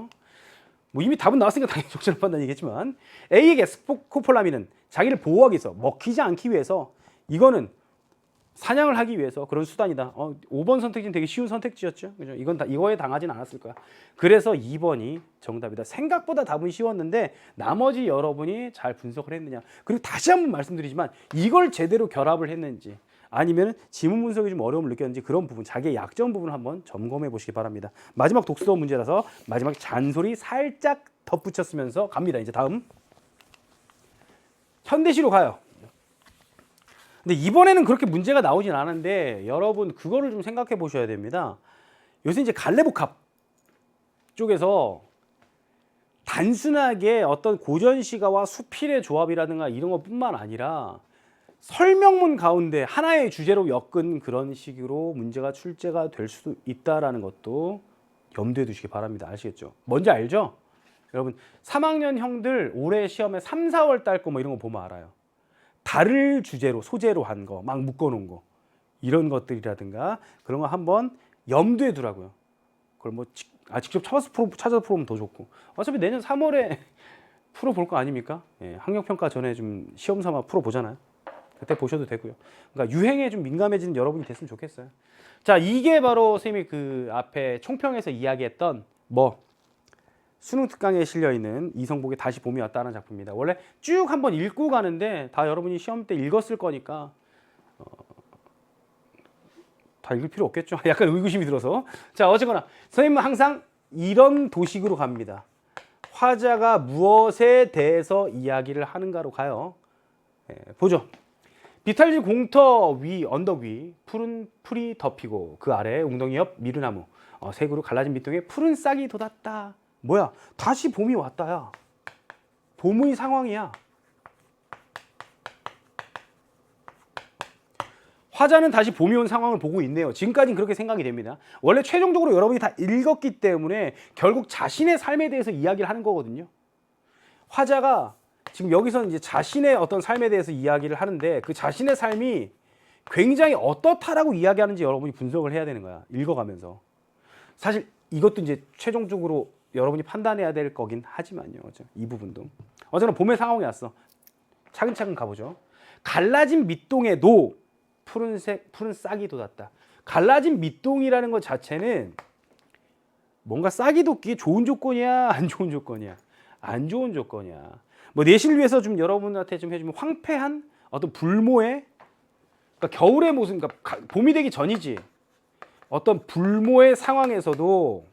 뭐 이미 답은 나왔으니까 당연히 적절한 판단이겠지만 A에게 스코폴라민은 자기를 보호하기 위해서 먹히지 않기 위해서 이거는 사냥을 하기 위해서 그런 수단이다. 5번 선택지는 되게 쉬운 선택지였죠. 그죠? 이건 이거에 당하진 않았을 거야. 그래서 2번이 정답이다. 생각보다 답은 쉬웠는데 나머지 여러분이 잘 분석을 했느냐. 그리고 다시 한번 말씀드리지만 이걸 제대로 결합을 했는지 아니면 지문 분석이 좀 어려움을 느꼈는지 그런 부분, 자기의 약점 부분을 한번 점검해 보시기 바랍니다. 마지막 독서 문제라서 마지막 잔소리 살짝 덧붙였으면서 갑니다. 이제 다음 현대시로 가요. 근데 이번에는 그렇게 문제가 나오진 않은데 여러분 그거를 좀 생각해 보셔야 됩니다. 요새 이제 갈래복합 쪽에서 단순하게 어떤 고전시가와 수필의 조합이라든가 이런 것뿐만 아니라 설명문 가운데 하나의 주제로 엮은 그런 식으로 문제가 출제가 될 수도 있다라는 것도 염두에 두시기 바랍니다. 아시겠죠? 뭔지 알죠? 여러분 3학년 형들 올해 시험에 3, 4월 달 거 뭐 이런 거 보면 알아요. 달을 주제로 소재로 한 거 막 묶어놓은 거 이런 것들이라든가 그런 거 한번 염두에 두라고요. 그걸 뭐 직접 찾아서 풀어보면 더 좋고 어차피 내년 3월에 풀어볼 거 아닙니까? 학력평가 전에 좀 시험 삼아 풀어보잖아요. 그때 보셔도 되고요. 그러니까 유행에 좀 민감해지는 여러분이 됐으면 좋겠어요. 자, 이게 바로 쌤이 그 앞에 총평에서 이야기했던 뭐 수능 특강에 실려 있는 이성복의 다시 봄이 왔다는 작품입니다. 원래 쭉 한번 읽고 가는데 다 여러분이 시험 때 읽었을 거니까 다 읽을 필요 없겠죠. 약간 의구심이 들어서. 자, 어쨌거나 선생님은 항상 이런 도식으로 갑니다. 화자가 무엇에 대해서 이야기를 하는가로 가요. 보죠. 비탈질 공터 위 언덕 위 푸른 풀이 덮이고 그 아래 웅덩이 옆 미르나무 색으로 갈라진 밑동에 푸른 싹이 돋았다. 뭐야? 다시 봄이 왔다야. 봄의 상황이야. 화자는 다시 봄이 온 상황을 보고 있네요. 지금까지는 그렇게 생각이 됩니다. 원래 최종적으로 여러분이 다 읽었기 때문에 결국 자신의 삶에 대해서 이야기를 하는 거거든요. 화자가 지금 여기서는 이제 자신의 어떤 삶에 대해서 이야기를 하는데 그 자신의 삶이 굉장히 어떻다라고 이야기하는지 여러분이 분석을 해야 되는 거야. 읽어가면서. 사실 이것도 이제 최종적으로 여러분이 판단해야 될 거긴 하지만요. 그죠? 이 부분도. 어쨌든 봄의 상황이 왔어. 차근차근 가보죠. 갈라진 밑동에도 푸른 싹이 돋았다. 갈라진 밑동이라는 것 자체는 뭔가 싹이 돋기 좋은 조건이야, 안 좋은 조건이야? 안 좋은 조건이야. 뭐 내실 위해서 좀 여러분한테 좀 해주면 황폐한 어떤 불모의, 그러니까 겨울의 모습, 그러니까 봄이 되기 전이지. 어떤 불모의 상황에서도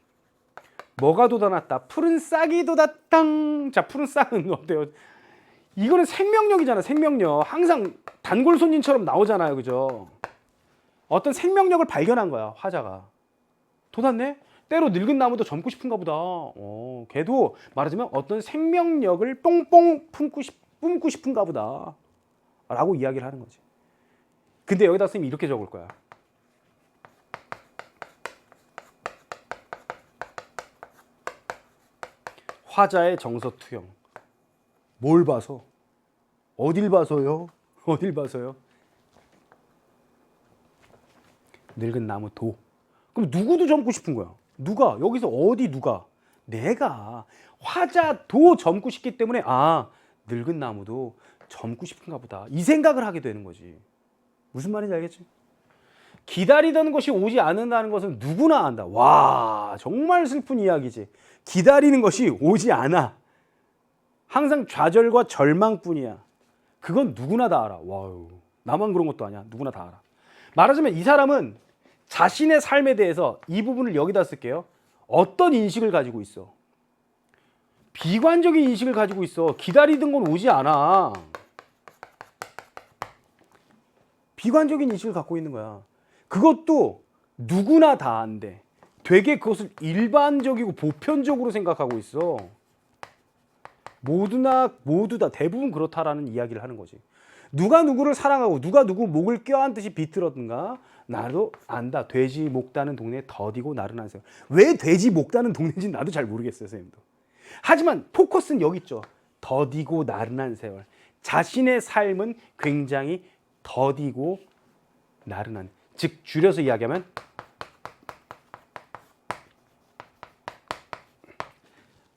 뭐가 돋아났다? 푸른 싹이 돋았당. 자, 푸른 싹은 어때요? 이거는 생명력이잖아, 생명력. 항상 단골 손님처럼 나오잖아요, 그죠? 어떤 생명력을 발견한 거야, 화자가. 돋았네? 때로 늙은 나무도 젊고 싶은가 보다. 걔도 말하자면 어떤 생명력을 뽕뽕 뿜고 싶은가 보다. 라고 이야기를 하는 거지. 근데 여기다 선생님이 이렇게 적을 거야. 화자의 정서투영. 뭘 봐서? 어딜 봐서요? 어딜 봐서요? 늙은 나무 도. 그럼 누구도 젊고 싶은 거야. 누가? 여기서 어디 누가? 내가. 화자도 젊고 싶기 때문에 늙은 나무도 젊고 싶은가 보다. 이 생각을 하게 되는 거지. 무슨 말인지 알겠지? 기다리던 것이 오지 않는다는 것은 누구나 안다. 와, 정말 슬픈 이야기지. 기다리는 것이 오지 않아. 항상 좌절과 절망뿐이야. 그건 누구나 다 알아. 와우, 나만 그런 것도 아니야. 누구나 다 알아. 말하자면 이 사람은 자신의 삶에 대해서 이 부분을 여기다 쓸게요. 어떤 인식을 가지고 있어? 비관적인 인식을 가지고 있어. 기다리던 건 오지 않아. 비관적인 인식을 갖고 있는 거야. 그것도 누구나 다 안 돼. 되게 그것을 일반적이고 보편적으로 생각하고 있어. 모두 다 대부분 그렇다라는 이야기를 하는 거지. 누가 누구를 사랑하고 누가 누구 목을 껴안듯이 비틀었든가 나도 안다. 돼지 목 다는 동네에 더디고 나른한 세월. 왜 돼지 목 다는 동네인지 나도 잘 모르겠어요, 선생님도. 하지만 포커스는 여기 있죠. 더디고 나른한 세월. 자신의 삶은 굉장히 더디고 나른한, 즉 줄여서 이야기하면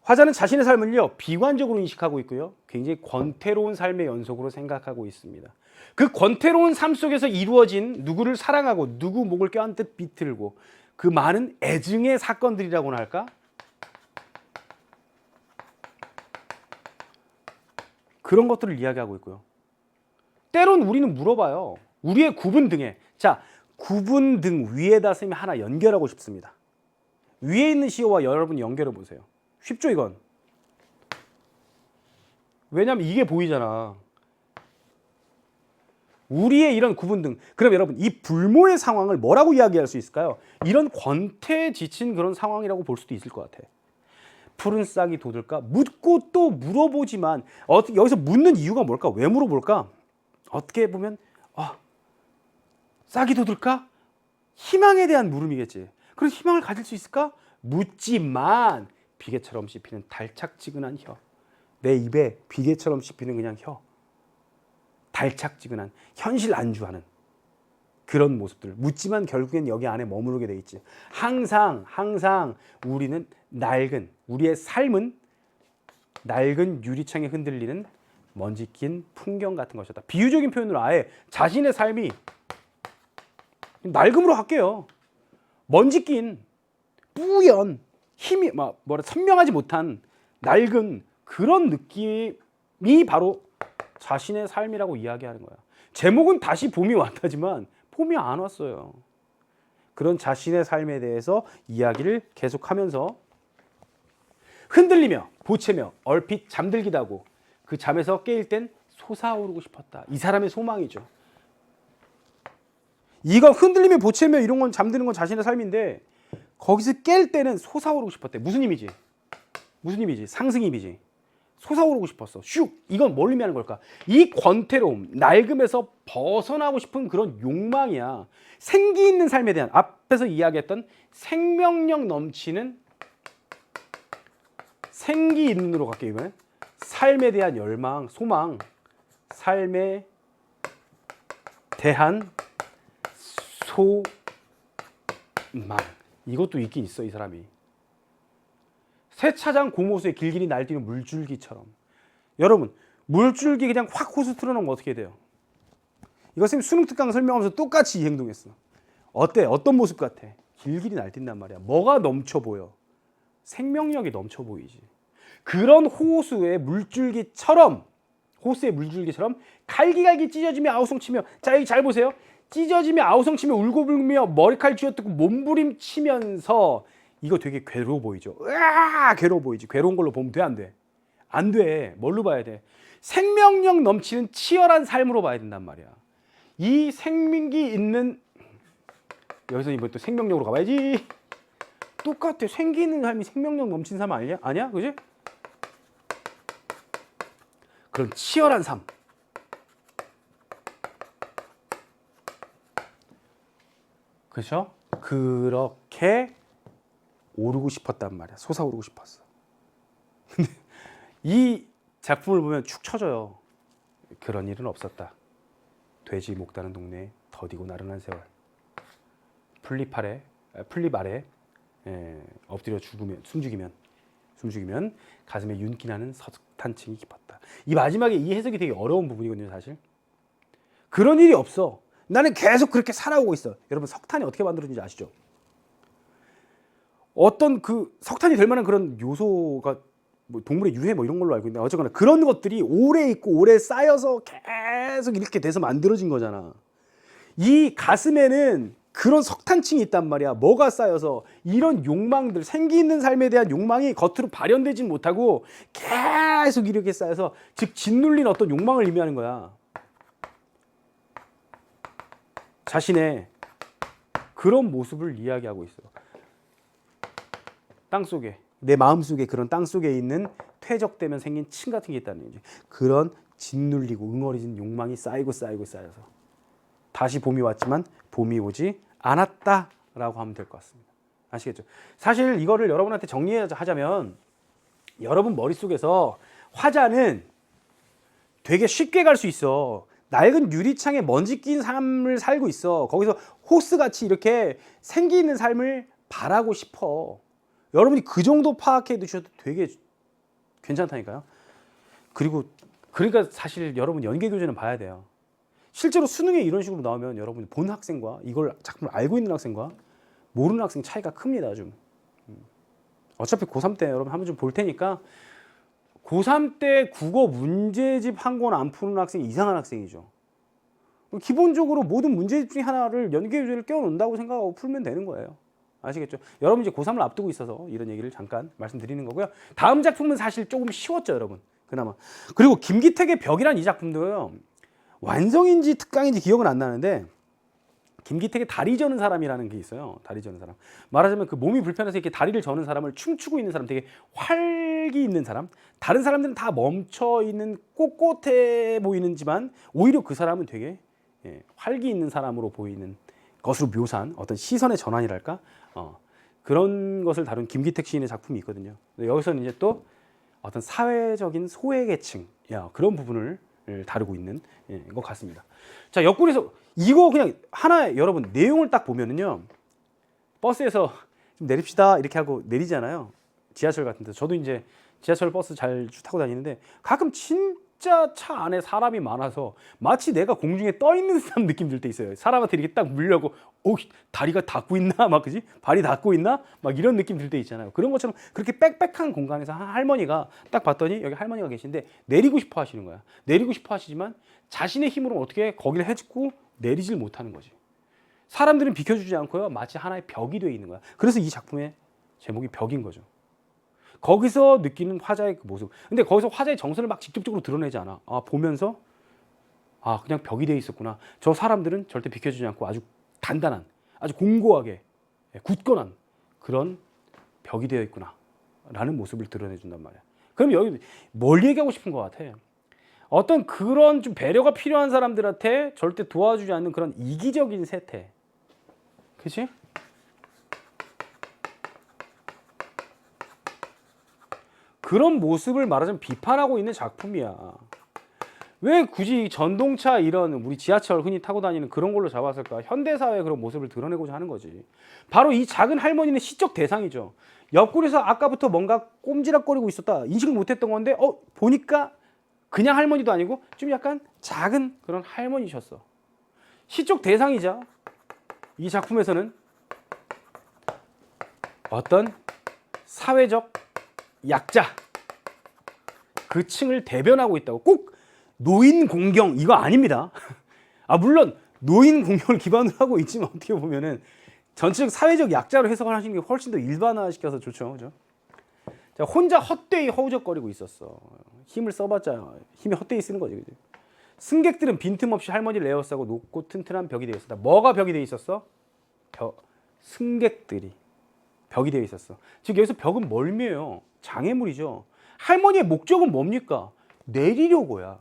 화자는 자신의 삶을요 비관적으로 인식하고 있고요, 굉장히 권태로운 삶의 연속으로 생각하고 있습니다. 그 권태로운 삶 속에서 이루어진 누구를 사랑하고 누구 목을 껴안듯 비틀고 그 많은 애증의 사건들이라고나 할까? 그런 것들을 이야기하고 있고요. 때론 우리는 물어봐요. 우리의 구분등에, 자, 구분등 위에다 선생님이 하나 연결하고 싶습니다. 위에 있는 시호와 여러분이 연결해 보세요. 쉽죠, 이건? 왜냐면 이게 보이잖아. 우리의 이런 구분등. 그럼 여러분, 이 불모의 상황을 뭐라고 이야기할 수 있을까요? 이런 권태에 지친 그런 상황이라고 볼 수도 있을 것 같아. 푸른 싹이 돋을까? 묻고 또 물어보지만 여기서 묻는 이유가 뭘까? 왜 물어볼까? 어떻게 보면 싹이 돋을까? 희망에 대한 물음이겠지. 그래서 희망을 가질 수 있을까? 묻지만 비계처럼 씹히는 달착지근한 혀. 내 입에 비계처럼 씹히는 그냥 혀. 달착지근한, 현실 안주하는 그런 모습들. 묻지만 결국엔 여기 안에 머무르게 돼 있지. 항상 우리는 우리의 삶은 낡은 유리창에 흔들리는 먼지 낀 풍경 같은 것이었다. 비유적인 표현으로 아예 자신의 삶이 낡음으로 할게요. 먼지 낀 뿌연 힘이 선명하지 못한 낡은 그런 느낌이 바로 자신의 삶이라고 이야기하는 거야. 제목은 다시 봄이 왔다지만 봄이 안 왔어요. 그런 자신의 삶에 대해서 이야기를 계속하면서 흔들리며 보채며 얼핏 잠들기도 하고 그 잠에서 깨일 땐 솟아오르고 싶었다. 이 사람의 소망이죠. 이거 흔들리며 보채며 이런 건 잠드는 건 자신의 삶인데 거기서 깰 때는 솟아오르고 싶었대. 무슨 의미지? 상승 의미지. 솟아오르고 싶었어. 슉! 이건 뭘 의미하는 걸까? 이 권태로움, 낡음에서 벗어나고 싶은 그런 욕망이야. 생기 있는 삶에 대한, 앞에서 이야기했던 생명력 넘치는, 생기 있는으로 갈게요, 이번엔. 삶에 대한 열망, 소망, 삶에 대한 소망. 이것도 있긴 있어, 이 사람이. 세차장 고모수에 길길이 날뛰는 물줄기처럼. 여러분, 물줄기 그냥 확 호수 틀어놓으면 어떻게 돼요? 이거 선생님 수능 특강 설명하면서 똑같이 이 행동했어. 어때? 어떤 모습 같아? 길길이 날뛴단 말이야. 뭐가 넘쳐 보여? 생명력이 넘쳐 보이지. 그런 호수의 물줄기처럼, 호수의 물줄기처럼 갈기갈기 찢어지며 아우성치며, 자 여기 잘 보세요. 찢어지며 아우성치며 울고불며 머리칼 쥐어뜯고 몸부림치면서, 이거 되게 괴로워 보이죠. 으아, 괴로워 보이지. 괴로운 걸로 보면 돼, 안 돼? 안 돼. 뭘로 봐야 돼? 생명력 넘치는 치열한 삶으로 봐야 된단 말이야. 이 생명기 있는, 여기서 이번 또 생명력으로 가봐야지. 똑같아. 생기는 삶이 생명력 넘치는 삶 아니냐? 아니야? 그지? 그런 치열한 삶. 그렇죠? 그렇게 오르고 싶었단 말이야. 솟아오르고 싶었어. 근데 이 작품을 보면 축 처져요. 그런 일은 없었다. 돼지 목다는 동네에 더디고 나른한 세월. 풀잎 아래 엎드려 숨죽이면 가슴에 윤기 나는 석탄층이 깊었다. 이 마지막에 이 해석이 되게 어려운 부분이거든요, 사실. 그런 일이 없어. 나는 계속 그렇게 살아오고 있어. 여러분, 석탄이 어떻게 만들어진지 아시죠? 어떤 그 석탄이 될 만한 그런 요소가 뭐 동물의 유해 뭐 이런 걸로 알고 있는데, 어쨌거나 그런 것들이 오래 있고 오래 쌓여서 계속 이렇게 돼서 만들어진 거잖아. 이 가슴에는 그런 석탄층이 있단 말이야. 뭐가 쌓여서 이런 욕망들, 생기 있는 삶에 대한 욕망이 겉으로 발현되진 못하고 계속 이렇게 쌓여서, 즉 짓눌린 어떤 욕망을 의미하는 거야. 자신의 그런 모습을 이야기하고 있어. 땅속에, 내 마음속에 그런 땅속에 있는 퇴적되면 생긴 층 같은 게 있다는 얘기지. 그런 짓눌리고 응어리진 욕망이 쌓여서 다시 봄이 왔지만 봄이 오지 않았다라고 하면 될 것 같습니다. 아시겠죠? 사실 이거를 여러분한테 정리하자면, 여러분 머릿속에서 화자는 되게 쉽게 갈 수 있어. 낡은 유리창에 먼지 낀 삶을 살고 있어. 거기서 호스같이 이렇게 생기 있는 삶을 바라고 싶어. 여러분이 그 정도 파악해 두셔도 되게 괜찮다니까요. 그러니까 사실 여러분 연계교재는 봐야 돼요. 실제로 수능에 이런 식으로 나오면 여러분이 본 학생과 이걸 작품을 알고 있는 학생과 모르는 학생 차이가 큽니다. 좀. 어차피 고3 때 여러분 한번 좀 볼 테니까, 고3 때 국어 문제집 한 권 안 푸는 학생이 이상한 학생이죠. 기본적으로 모든 문제집 중에 하나를 연계교재를 껴놓는다고 생각하고 풀면 되는 거예요. 아시겠죠? 여러분 이제 고3을 앞두고 있어서 이런 얘기를 잠깐 말씀드리는 거고요. 다음 작품은 사실 조금 쉬웠죠, 여러분. 그나마. 그리고 김기택의 벽이란 이 작품도요, 완성인지 특강인지 기억은 안 나는데, 김기택의 다리 저는 사람이라는 게 있어요. 다리 저는 사람. 말하자면 그 몸이 불편해서 이렇게 다리를 저는 사람을 춤추고 있는 사람, 되게 활기 있는 사람. 다른 사람들은 다 멈춰 있는 꼿꼿해 보이는지만 오히려 그 사람은 되게 활기 있는 사람으로 보이는 것으로 묘사한 어떤 시선의 전환이랄까? 그런 것을 다룬 김기택 시인의 작품이 있거든요. 여기서는 이제 또 어떤 사회적인 소외계층, 그런 부분을 다루고 있는 것 같습니다. 자, 옆구리에서 이거 그냥 하나의, 여러분 내용을 딱 보면은요, 버스에서 좀 내립시다 이렇게 하고 내리잖아요. 지하철 같은 데. 저도 이제 지하철 버스 잘 타고 다니는데 가끔 진짜 차 안에 사람이 많아서 마치 내가 공중에 떠 있는 듯한 느낌 들 때 있어요. 사람한테 이렇게 딱 물려고, 다리가 닿고 있나? 막 그지? 발이 닿고 있나? 막 이런 느낌 들 때 있잖아요. 그런 것처럼 그렇게 빽빽한 공간에서 할머니가 딱 봤더니 여기 할머니가 계신데 내리고 싶어 하시는 거야. 내리고 싶어 하시지만 자신의 힘으로 어떻게 거기를 해집고 내리질 못하는 거지. 사람들은 비켜주지 않고요, 마치 하나의 벽이 되어 있는 거야. 그래서 이 작품의 제목이 벽인 거죠. 거기서 느끼는 화자의 그 모습. 근데 거기서 화자의 정서를 막 직접적으로 드러내지 않아. 보면서 그냥 벽이 되어 있었구나. 저 사람들은 절대 비켜주지 않고 아주 단단한, 아주 공고하게 굳건한 그런 벽이 되어 있구나 라는 모습을 드러내준단 말이야. 그럼 여기 뭘 얘기하고 싶은 것 같아? 어떤 그런 좀 배려가 필요한 사람들한테 절대 도와주지 않는 그런 이기적인 세태. 그치? 그런 모습을 말하자면 비판하고 있는 작품이야. 왜 굳이 전동차 이런 우리 지하철 흔히 타고 다니는 그런 걸로 잡았을까? 현대사회의 그런 모습을 드러내고자 하는 거지. 바로 이 작은 할머니는 시적 대상이죠. 옆구리에서 아까부터 뭔가 꼼지락거리고 있었다. 인식을 못했던 건데 보니까 그냥 할머니도 아니고 좀 약간 작은 그런 할머니셨어. 시적 대상이자 이 작품에서는 어떤 사회적 약자 그 층을 대변하고 있다고. 꼭 노인 공경 이거 아닙니다. 물론 노인 공경을 기반으로 하고 있지만 어떻게 보면은 전체적 사회적 약자로 해석을 하시는 게 훨씬 더 일반화시켜서 좋죠. 그죠? 자, 혼자 헛되이 허우적거리고 있었어. 힘을 써봤자 힘이 헛되이 쓰는 거지. 그죠? 승객들은 빈틈없이 할머니를 에워싸고 높고 튼튼한 벽이 되어 있었다. 뭐가 벽이 되어 있었어? 승객들이 벽이 되어 있었어. 즉 여기서 벽은 멀미예요. 장애물이죠. 할머니의 목적은 뭡니까? 내리려고야.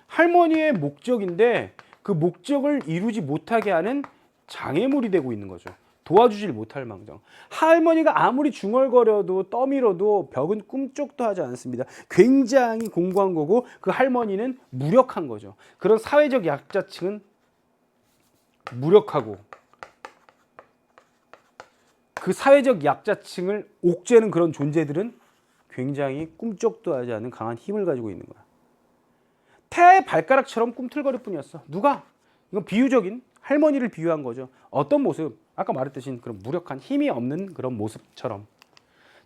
할머니의 목적인데 그 목적을 이루지 못하게 하는 장애물이 되고 있는 거죠. 도와주질 못할 망정. 할머니가 아무리 중얼거려도 떠밀어도 벽은 꿈쩍도 하지 않습니다. 굉장히 공고한 거고 그 할머니는 무력한 거죠. 그런 사회적 약자층은 무력하고 그 사회적 약자층을 옥죄는 그런 존재들은 굉장히 꿈쩍도 하지 않는 강한 힘을 가지고 있는 거야. 태아의 발가락처럼 꿈틀거릴 뿐이었어. 누가? 이건 비유적인 할머니를 비유한 거죠. 어떤 모습? 아까 말했듯이 그런 무력한 힘이 없는 그런 모습처럼.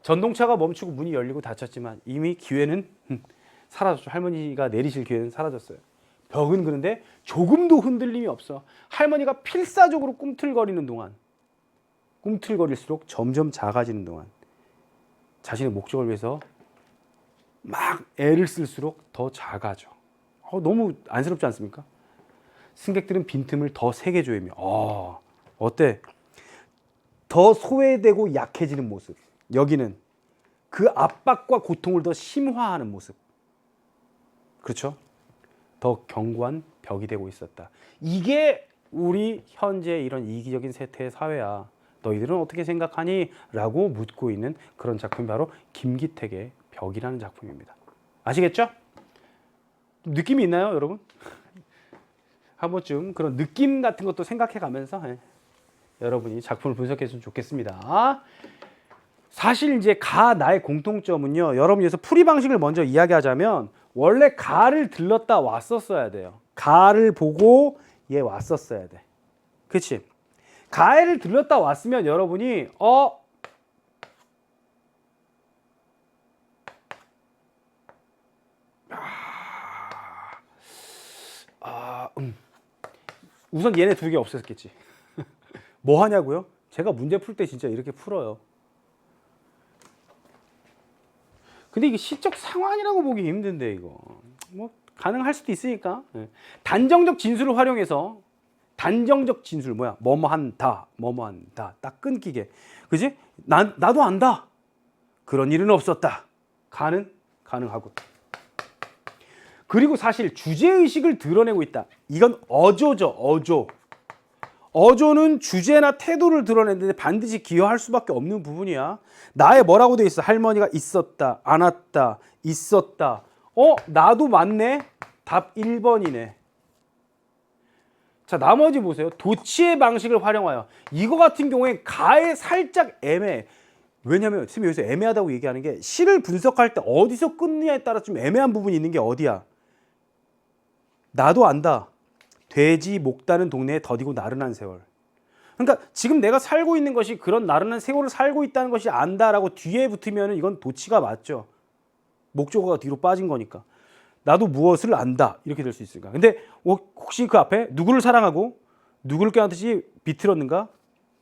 전동차가 멈추고 문이 열리고 닫혔지만 이미 기회는 사라졌죠. 할머니가 내리실 기회는 사라졌어요. 벽은 그런데 조금도 흔들림이 없어. 할머니가 필사적으로 꿈틀거리는 동안 꿈틀거릴수록 점점 작아지는 동안 자신의 목적을 위해서 막 애를 쓸수록 더 작아져. 너무 안쓰럽지 않습니까? 승객들은 빈틈을 더 세게 조이며 어때? 더 소외되고 약해지는 모습. 여기는 그 압박과 고통을 더 심화하는 모습. 그렇죠? 더 견고한 벽이 되고 있었다. 이게 우리 현재 이런 이기적인 세태의 사회야. 너희들은 어떻게 생각하니? 라고 묻고 있는 그런 작품이 바로 김기택의 벽이라는 작품입니다. 아시겠죠? 느낌이 있나요, 여러분? 한 번쯤 그런 느낌 같은 것도 생각해 가면서 여러분이 작품을 분석해 주면 좋겠습니다. 사실 이제 가 나의 공통점은요. 여러분 여기서 풀이 방식을 먼저 이야기하자면 원래 가를 들렀다 왔었어야 돼요. 가를 보고 얘 왔었어야 돼. 그치? 가를 들렀다 왔으면 여러분이 우선 얘네 두 개 없었겠지. 뭐 하냐고요? 제가 문제 풀 때 진짜 이렇게 풀어요. 근데 이게 시적 상황이라고 보기 힘든데 이거 뭐 가능할 수도 있으니까. 단정적 진술을 활용해서 단정적 진술 뭐야? 뭐뭐한다, 뭐뭐한다 딱 끊기게. 그지? 나도 안다. 그런 일은 없었다. 가능하고. 그리고 사실 주제의식을 드러내고 있다. 이건 어조죠. 어조는 주제나 태도를 드러내는데 반드시 기여할 수밖에 없는 부분이야. 나의 뭐라고 돼 있어? 할머니가 있었다, 안 왔다, 있었다. 나도 맞네? 답 1번이네. 자, 나머지 보세요. 도치의 방식을 활용하여. 이거 같은 경우에 가에 살짝 애매해. 왜냐면 지금 여기서 애매하다고 얘기하는 게 시를 분석할 때 어디서 끊느냐에 따라 좀 애매한 부분이 있는 게 어디야? 나도 안다. 돼지 목다는 동네에 더디고 나른한 세월. 그러니까 지금 내가 살고 있는 것이 그런 나른한 세월을 살고 있다는 것이 안다라고 뒤에 붙으면 이건 도치가 맞죠. 목적어가 뒤로 빠진 거니까. 나도 무엇을 안다 이렇게 될 수 있을까. 근데 혹시 그 앞에 누구를 사랑하고 누구를 껴안듯이 비틀었는가?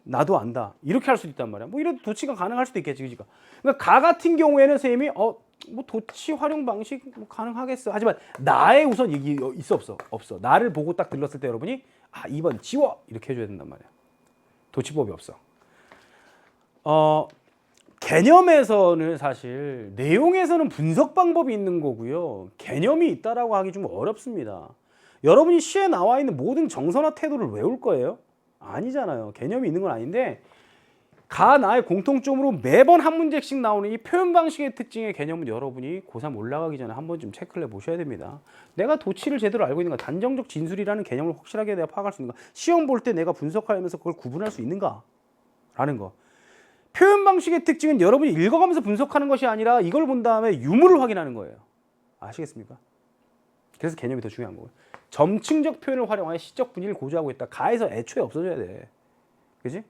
나도 안다 이렇게 할 수도 있단 말이야. 뭐 이래도 도치가 가능할 수도 있겠지. 그러니까 가 같은 경우에는 선생님이 뭐 도치 활용 방식 뭐 가능하겠어. 하지만 나의 우선 얘기 있어 없어. 나를 보고 딱 들렀을 때 여러분이 2번 지워 이렇게 해줘야 된단 말이야. 도치법이 없어. 개념에서는 사실 내용에서는 분석 방법이 있는 거고요. 개념이 있다라고 하기 좀 어렵습니다. 여러분이 시에 나와 있는 모든 정서나 태도를 외울 거예요? 아니잖아요. 개념이 있는 건 아닌데 가, 나의 공통점으로 매번 한 문제씩 나오는 이 표현 방식의 특징의 개념은 여러분이 고3 올라가기 전에 한 번쯤 체크를 해보셔야 됩니다. 내가 도치를 제대로 알고 있는가, 단정적 진술이라는 개념을 확실하게 내가 파악할 수 있는가, 시험 볼 때 내가 분석하면서 그걸 구분할 수 있는가 라는 거. 표현 방식의 특징은 여러분이 읽어가면서 분석하는 것이 아니라 이걸 본 다음에 유무를 확인하는 거예요. 아시겠습니까? 그래서 개념이 더 중요한 거예요. 점층적 표현을 활용하여 시적 분위기를 고조하고 있다. 가에서 애초에 없어져야 돼. 그지?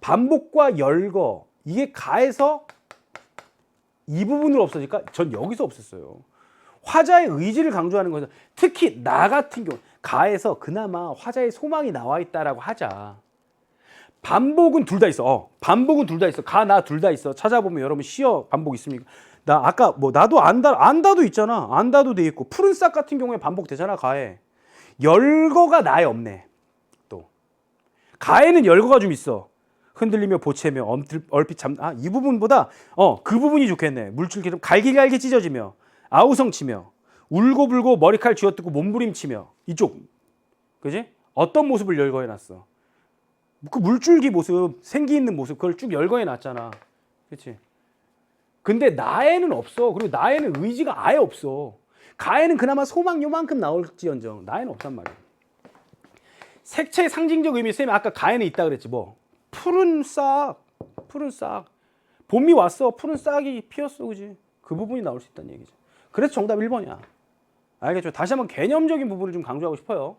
반복과 열거, 이게 가에서 이 부분으로 없어질까? 전 여기서 없었어요. 화자의 의지를 강조하는 거죠. 특히 나 같은 경우 가에서 그나마 화자의 소망이 나와 있다라고 하자. 반복은 둘 다 있어. 반복은 둘 다 있어. 가, 나 둘 다 있어. 찾아보면 여러분 시어 반복 있습니까? 나 아까 뭐 나도 안다도 있잖아. 안다도 돼 있고 푸른 싹 같은 경우에 반복되잖아. 가에 열거가 나에 없네. 또 가에는 열거가 좀 있어. 흔들리며 보채며 얼핏 이 부분보다 그 부분이 좋겠네. 물줄 기름 갈기갈기 찢어지며 아우성치며 울고불고 머리칼 쥐어뜯고 몸부림치며 이쪽 그지? 어떤 모습을 열거해놨어? 그 물줄기 모습, 생기 있는 모습 그걸 쭉 열거해놨잖아. 그렇지? 근데 나에는 없어. 그리고 나에는 의지가 아예 없어. 가에는 그나마 소망 요만큼 나올지언정 나에는 없단 말이야. 색채의 상징적 의미, 쌤이 아까 가에는 있다 그랬지 뭐. 푸른 싹. 봄이 왔어. 푸른 싹이 피었어. 그지? 그 부분이 나올 수 있다는 얘기죠. 그래서 정답 1번이야. 알겠죠? 다시 한번 개념적인 부분을 좀 강조하고 싶어요.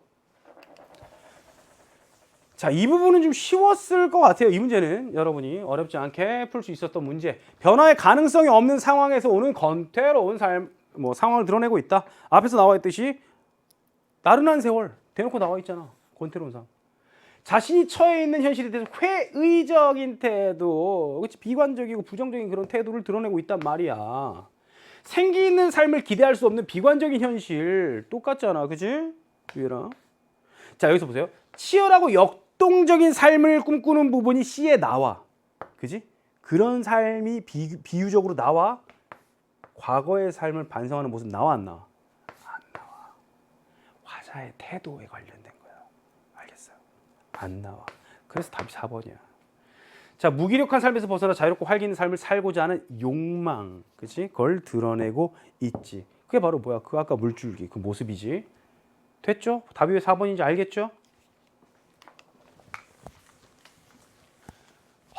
자, 이 부분은 좀 쉬웠을 것 같아요. 이 문제는 여러분이 어렵지 않게 풀 수 있었던 문제. 변화의 가능성이 없는 상황에서 오는 건태로운 상황을 드러내고 있다. 앞에서 나와 있듯이 나른한 세월 대놓고 나와 있잖아. 건태로운 상황. 자신이 처해 있는 현실에 대해서 회의적인 태도, 그렇지? 비관적이고 부정적인 그런 태도를 드러내고 있단 말이야. 생기 있는 삶을 기대할 수 없는 비관적인 현실 똑같잖아, 그지? 위에랑. 자, 여기서 보세요. 치열하고 역동적인 삶을 꿈꾸는 부분이 C에 나와, 그지? 그런 삶이 비유적으로 나와. 과거의 삶을 반성하는 모습 나와 안 나와? 안 나와. 화자의 태도에 관련된 거야. 알겠어요? 안 나와. 그래서 답이 4번이야. 자, 무기력한 삶에서 벗어나 자유롭고 활기 있는 삶을 살고자 하는 욕망, 그렇지? 그걸 드러내고 있지. 그게 바로 뭐야? 그 아까 물줄기 그 모습이지. 됐죠? 답이 왜 4번인지 알겠죠?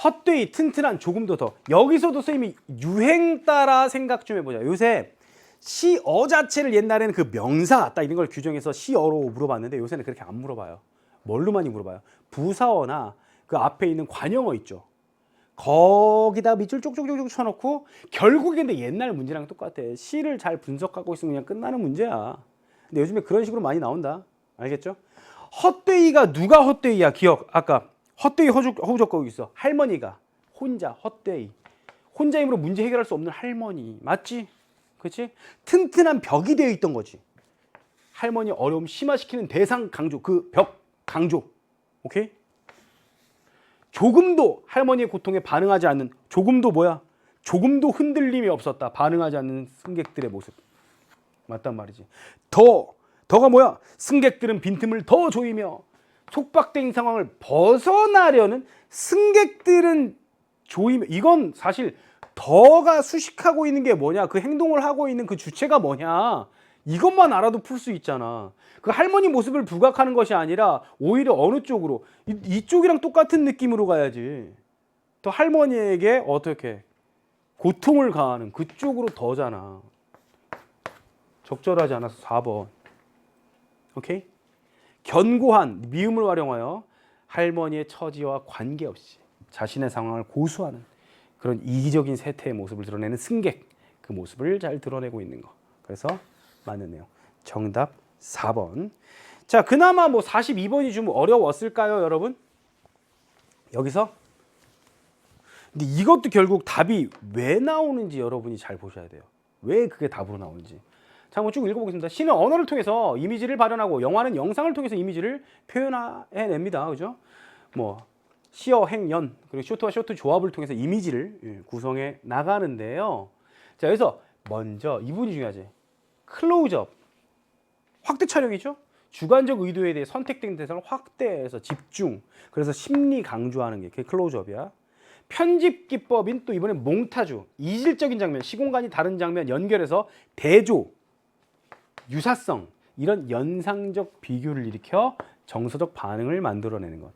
헛되이 튼튼한 조금도 더. 여기서도 선생님이 유행 따라 생각 좀 해보자. 요새 시어 자체를 옛날에는 그 명사 딱 이런 걸 규정해서 시어로 물어봤는데 요새는 그렇게 안 물어봐요. 뭘로 많이 물어봐요? 부사어나 그 앞에 있는 관형어 있죠. 거기다 밑줄 쪽쪽쪽쪽 쳐놓고 결국에 근데 옛날 문제랑 똑같아. 시를 잘 분석하고 있으면 그냥 끝나는 문제야. 근데 요즘에 그런 식으로 많이 나온다. 알겠죠? 헛되이가 누가 헛되이야? 기억. 아까 헛되이 허우적거리고 있어. 할머니가 혼자 헛되이. 혼자 힘으로 문제 해결할 수 없는 할머니. 맞지? 그렇지? 튼튼한 벽이 되어 있던 거지. 할머니 어려움 심화시키는 대상 강조. 그 벽 강조. 오케이? 조금도 할머니의 고통에 반응하지 않는, 조금도 뭐야? 조금도 흔들림이 없었다. 반응하지 않는 승객들의 모습. 맞단 말이지. 더가 뭐야? 승객들은 빈틈을 더 조이며 속박된 상황을 벗어나려는 승객들은 조이며, 이건 사실 더가 수식하고 있는 게 뭐냐? 그 행동을 하고 있는 그 주체가 뭐냐? 이것만 알아도 풀 수 있잖아. 그 할머니 모습을 부각하는 것이 아니라 오히려 어느 쪽으로, 이쪽이랑 똑같은 느낌으로 가야지. 또 할머니에게 어떻게 고통을 가하는 그쪽으로 더잖아. 적절하지 않아서 4번. 오케이? 견고한 미음을 활용하여 할머니의 처지와 관계없이 자신의 상황을 고수하는 그런 이기적인 세태의 모습을 드러내는 승객, 그 모습을 잘 드러내고 있는 거. 그래서 맞는 내용. 정답 4번. 자, 그나마 뭐 42번이 좀 어려웠을까요, 여러분? 여기서? 근데 이것도 결국 답이 왜 나오는지 여러분이 잘 보셔야 돼요. 왜 그게 답으로 나오는지. 자, 한번 쭉 읽어보겠습니다. 시는 언어를 통해서 이미지를 발현하고 영화는 영상을 통해서 이미지를 표현해냅니다. 그죠? 뭐 시어, 행, 연, 그리고 쇼트와 쇼트 조합을 통해서 이미지를 구성해 나가는데요. 자, 여기서 먼저 이 부분이 중요하지. 클로즈업, 확대 촬영이죠. 주관적 의도에 대해 선택된 대상을 확대해서 집중. 그래서 심리 강조하는 게 그게 클로즈업이야. 편집 기법인 또 이번에 몽타주, 이질적인 장면, 시공간이 다른 장면 연결해서 대조, 유사성 이런 연상적 비교를 일으켜 정서적 반응을 만들어내는 것.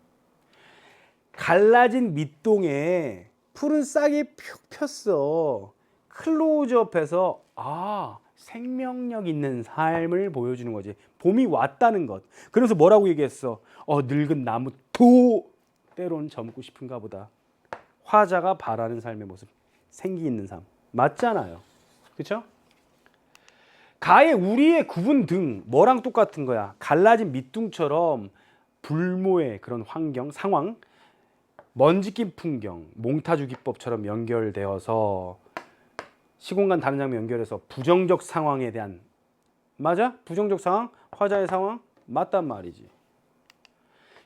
갈라진 밑동에 푸른 싹이 푹 폈어. 클로즈업해서 생명력 있는 삶을 보여주는 거지. 봄이 왔다는 것. 그래서 뭐라고 얘기했어? 늙은 나무 도 때론 젊고 싶은가 보다. 화자가 바라는 삶의 모습, 생기 있는 삶. 맞잖아요. 그렇죠? 가의 우리의 굽은 등 뭐랑 똑같은 거야? 갈라진 밑둥처럼 불모의 그런 환경, 상황, 먼지 낀 풍경, 몽타주 기법처럼 연결되어서 시공간 다른 장면 연결해서 부정적 상황에 대한 맞아? 부정적 상황, 화자의 상황 맞단 말이지.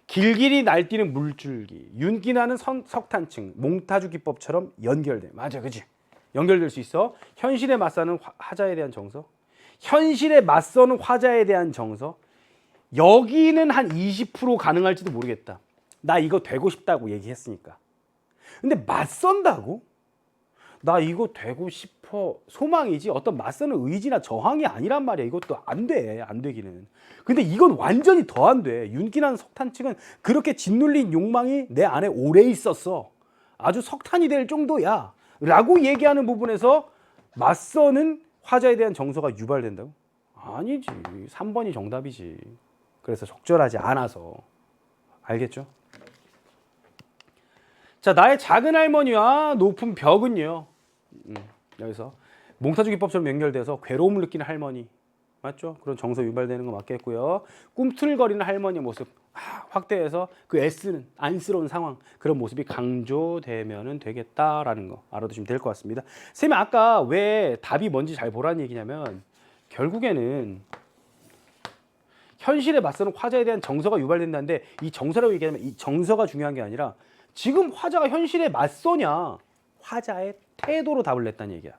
길길이 날뛰는 물줄기, 윤기 나는 석탄층, 몽타주 기법처럼 연결돼. 맞아, 그지? 연결될 수 있어. 현실에 맞서는 화자에 대한 정서, 현실에 맞서는 화자에 대한 정서. 여기는 한 20% 가능할지도 모르겠다. 나 이거 되고 싶다고 얘기했으니까. 근데 맞선다고? 나 이거 되고 싶어. 소망이지 어떤 맞서는 의지나 저항이 아니란 말이야. 이것도 안 돼. 안 되기는. 근데 이건 완전히 더 안 돼. 윤기난 석탄층은 그렇게 짓눌린 욕망이 내 안에 오래 있었어. 아주 석탄이 될 정도야. 라고 얘기하는 부분에서 맞서는 화자에 대한 정서가 유발된다고? 아니지. 3번이 정답이지. 그래서 적절하지 않아서. 알겠죠? 자, 나의 작은 할머니와 높은 벽은요. 여기서 몽타주 기법처럼 연결돼서 괴로움을 느끼는 할머니. 맞죠? 그런 정서 유발되는 거 맞겠고요. 꿈틀거리는 할머니의 모습 확대해서 그 애쓰는 안쓰러운 상황, 그런 모습이 강조되면 되겠다라는 거 알아두시면 될 것 같습니다. 선생님 아까 왜 답이 뭔지 잘 보라는 얘기냐면 결국에는 현실에 맞서는 화자에 대한 정서가 유발된다는데 이 정서라고 얘기하면 이 정서가 중요한 게 아니라 지금 화자가 현실에 맞서냐 화자의 태도로 답을 냈다는 얘기야.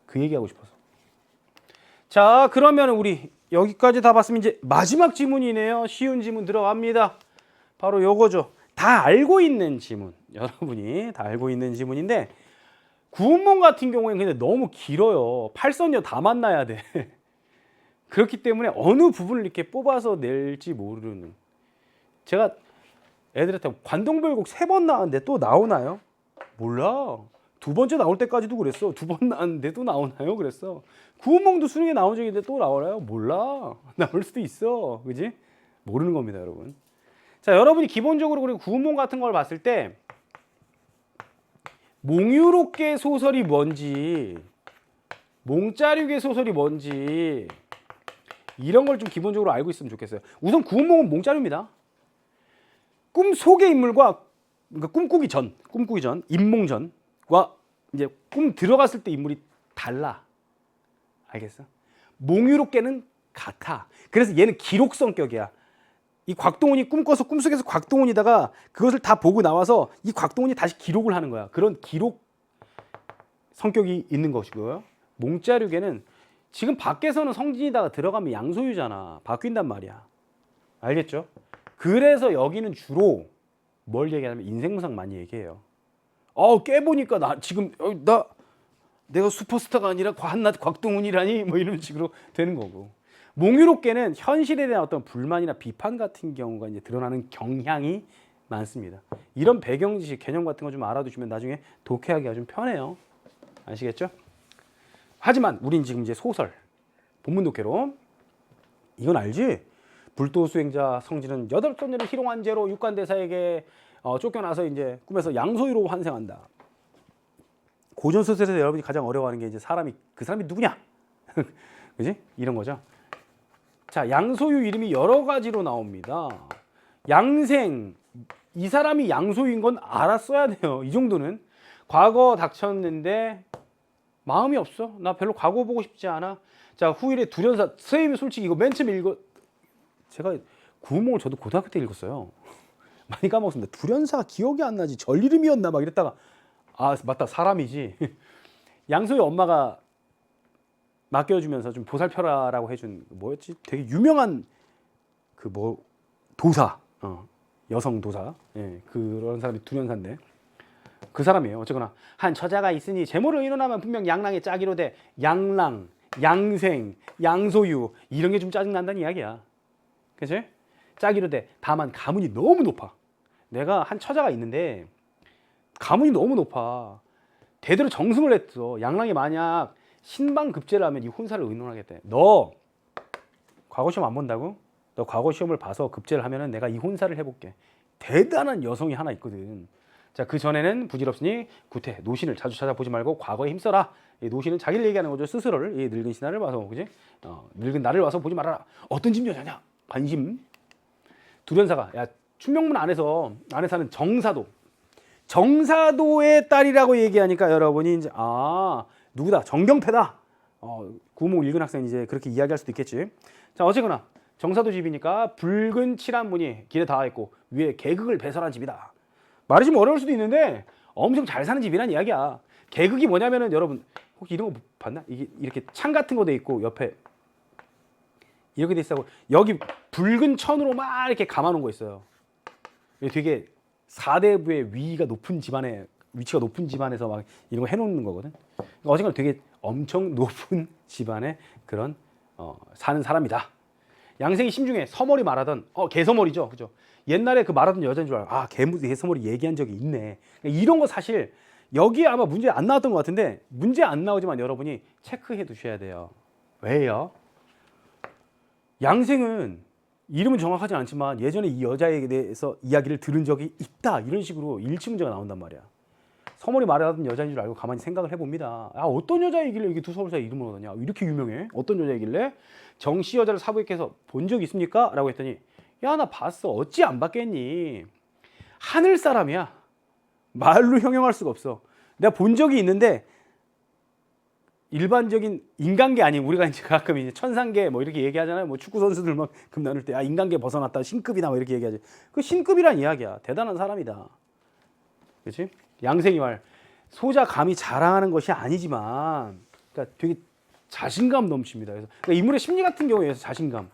그 얘기하고 싶어서. 자, 그러면 우리 여기까지 다 봤으면 이제 마지막 지문이네요. 쉬운 지문 들어갑니다. 바로 요거죠. 다 알고 있는 지문. 여러분이 다 알고 있는 지문인데 구운몽 같은 경우에는 근데 너무 길어요. 팔선녀 다 만나야 돼. 그렇기 때문에 어느 부분을 이렇게 뽑아서 낼지 모르는. 제가 애들한테 관동별곡 3번 나왔는데 또 나오나요? 몰라. 2번째 나올 때까지도 그랬어. 2번 나왔는데도 나오나요? 그랬어. 구운몽도 수능에 나온 적인데 또 나오나요? 몰라. 나올 수도 있어. 그지? 모르는 겁니다, 여러분. 자, 여러분이 기본적으로 그리고 구운몽 같은 걸 봤을 때 몽유롭게 소설이 뭔지, 몽짜르게 소설이 뭔지 이런 걸 좀 기본적으로 알고 있으면 좋겠어요. 우선 구운몽은 몽짜르입니다. 꿈 속의 인물과 그러니까 꿈꾸기 전, 인몽 전과 이제 꿈 들어갔을 때 인물이 달라. 알겠어? 몽유롭게는 같아. 그래서 얘는 기록 성격이야. 이 곽동훈이 꿈꿔서 꿈속에서 곽동훈이다가 그것을 다 보고 나와서 이 곽동훈이 다시 기록을 하는 거야. 그런 기록 성격이 있는 것이고요. 몽짜르게는 지금 밖에서는 성진이다가 들어가면 양소유잖아. 바뀐단 말이야. 알겠죠? 그래서 여기는 주로 뭘 얘기하냐면 인생무상 많이 얘기해요. 깨보니까 나 지금 내가 슈퍼스타가 아니라 한낱 곽동훈이라니 뭐 이런 식으로 되는 거고. 몽유롭게는 현실에 대한 어떤 불만이나 비판 같은 경우가 이제 드러나는 경향이 많습니다. 이런 배경 지식, 개념 같은 거 좀 알아두시면 나중에 독해하기가 좀 편해요. 아시겠죠? 하지만 우린 지금 이제 소설, 본문 독해로 이건 알지? 불도 수행자 성진은 8손녀를 희롱한 죄로 육관대사에게 쫓겨나서 이제 꿈에서 양소유로 환생한다. 고전 소설에서 여러분이 가장 어려워하는 게 이제 그 사람이 누구냐? 그지? 이런 거죠. 자, 양소유 이름이 여러 가지로 나옵니다. 양생, 이 사람이 양소유인 건 알았어야 돼요. 이 정도는. 과거 닥쳤는데 마음이 없어. 나 별로 과거 보고 싶지 않아. 자, 후일에 두련사. 선생님이 솔직히 이거 맨 처음에 제가 구운몽을 저도 고등학교 때 읽었어요. 많이 까먹었습니다. 두련사가 기억이 안 나지. 절 이름이었나 막 이랬다가 맞다, 사람이지. 양소유 엄마가 맡겨주면서 좀 보살펴라라고 해준 뭐였지? 되게 유명한 도사, 여성 도사, 그런 사람이 두련사인데 그 사람이에요. 어쨌거나 한 처자가 있으니 재물을 의논하면 분명 양랑의 짝이로 돼. 양랑, 양생, 양소유 이런 게 좀 짜증난다는 이야기야. 그치? 짝이로 돼. 다만 가문이 너무 높아. 내가 한 처자가 있는데 가문이 너무 높아. 대대로 정승을 했어. 양랑이 만약 신방급제를 하면 이 혼사를 의논하겠대. 너 과거 시험 안 본다고? 너 과거 시험을 봐서 급제를 하면은 내가 이 혼사를 해볼게. 대단한 여성이 하나 있거든. 자, 그 전에는 부질없으니 구태, 노신을 자주 찾아보지 말고 과거에 힘써라. 이 노신은 자기를 얘기하는 거죠. 스스로를. 이 늙은 신하를 봐서, 그지? 늙은 나를 와서 보지 말아라. 어떤 집 여자냐? 관심. 두련사가, 야, 춘명문 안에서 사는 정사도. 정사도의 딸이라고 얘기하니까 여러분이 이제, 누구다? 정경태다. 구목 읽은 학생이 이제 그렇게 이야기할 수도 있겠지. 자, 어쨌거나 정사도 집이니까 붉은 칠한 문이 길에 닿아 있고 위에 계극을 배설한 집이다. 말이 좀 어려울 수도 있는데 엄청 잘 사는 집이란 이야기야. 계극이 뭐냐면은 여러분 혹시 이런 거 봤나? 이게 이렇게 창 같은 거 돼 있고 옆에 이렇게 돼 있어. 여기 붉은 천으로 막 이렇게 감아놓은 거 있어요. 되게 사대부의 위치가 높은 집안에서 막 이런 거 해놓는 거거든. 어쨌거나 되게 엄청 높은 집안의 그런 사는 사람이다. 양생이 심중에 서머리 말하던 개서머리죠, 그죠? 옛날에 그 말하던 여자인 줄 알아. 개서머리 얘기한 적이 있네. 이런 거 사실 여기에 아마 문제 안 나왔던 것 같은데 문제 안 나오지만 여러분이 체크해 두셔야 돼요. 왜요? 양생은 이름은 정확하지 않지만 예전에 이 여자에 대해서 이야기를 들은 적이 있다. 이런 식으로 일치 문제가 나온단 말이야. 서머리 말하던 여자인 줄 알고 가만히 생각을 해봅니다. 어떤 여자이길래 이게 두 서울사 이름을 얻었냐? 이렇게 유명해? 어떤 여자이길래? 정씨 여자를 사부에께서 본 적 있습니까? 라고 했더니 야, 나 봤어. 어찌 안 봤겠니? 하늘 사람이야. 말로 형용할 수가 없어. 내가 본 적이 있는데 일반적인 인간계 아닌 우리가 이제 가끔 이제 천상계 뭐 이렇게 얘기하잖아요. 뭐 축구 선수들 막 금 나눌 때 인간계 벗어났다 신급이다 뭐 이렇게 얘기하지. 그 신급이란 이야기야. 대단한 사람이다. 그렇지? 양생이 말 소자 감히 자랑하는 것이 아니지만 그러니까 되게 자신감 넘칩니다. 그래서 그러니까 인물의 심리 같은 경우에 자신감.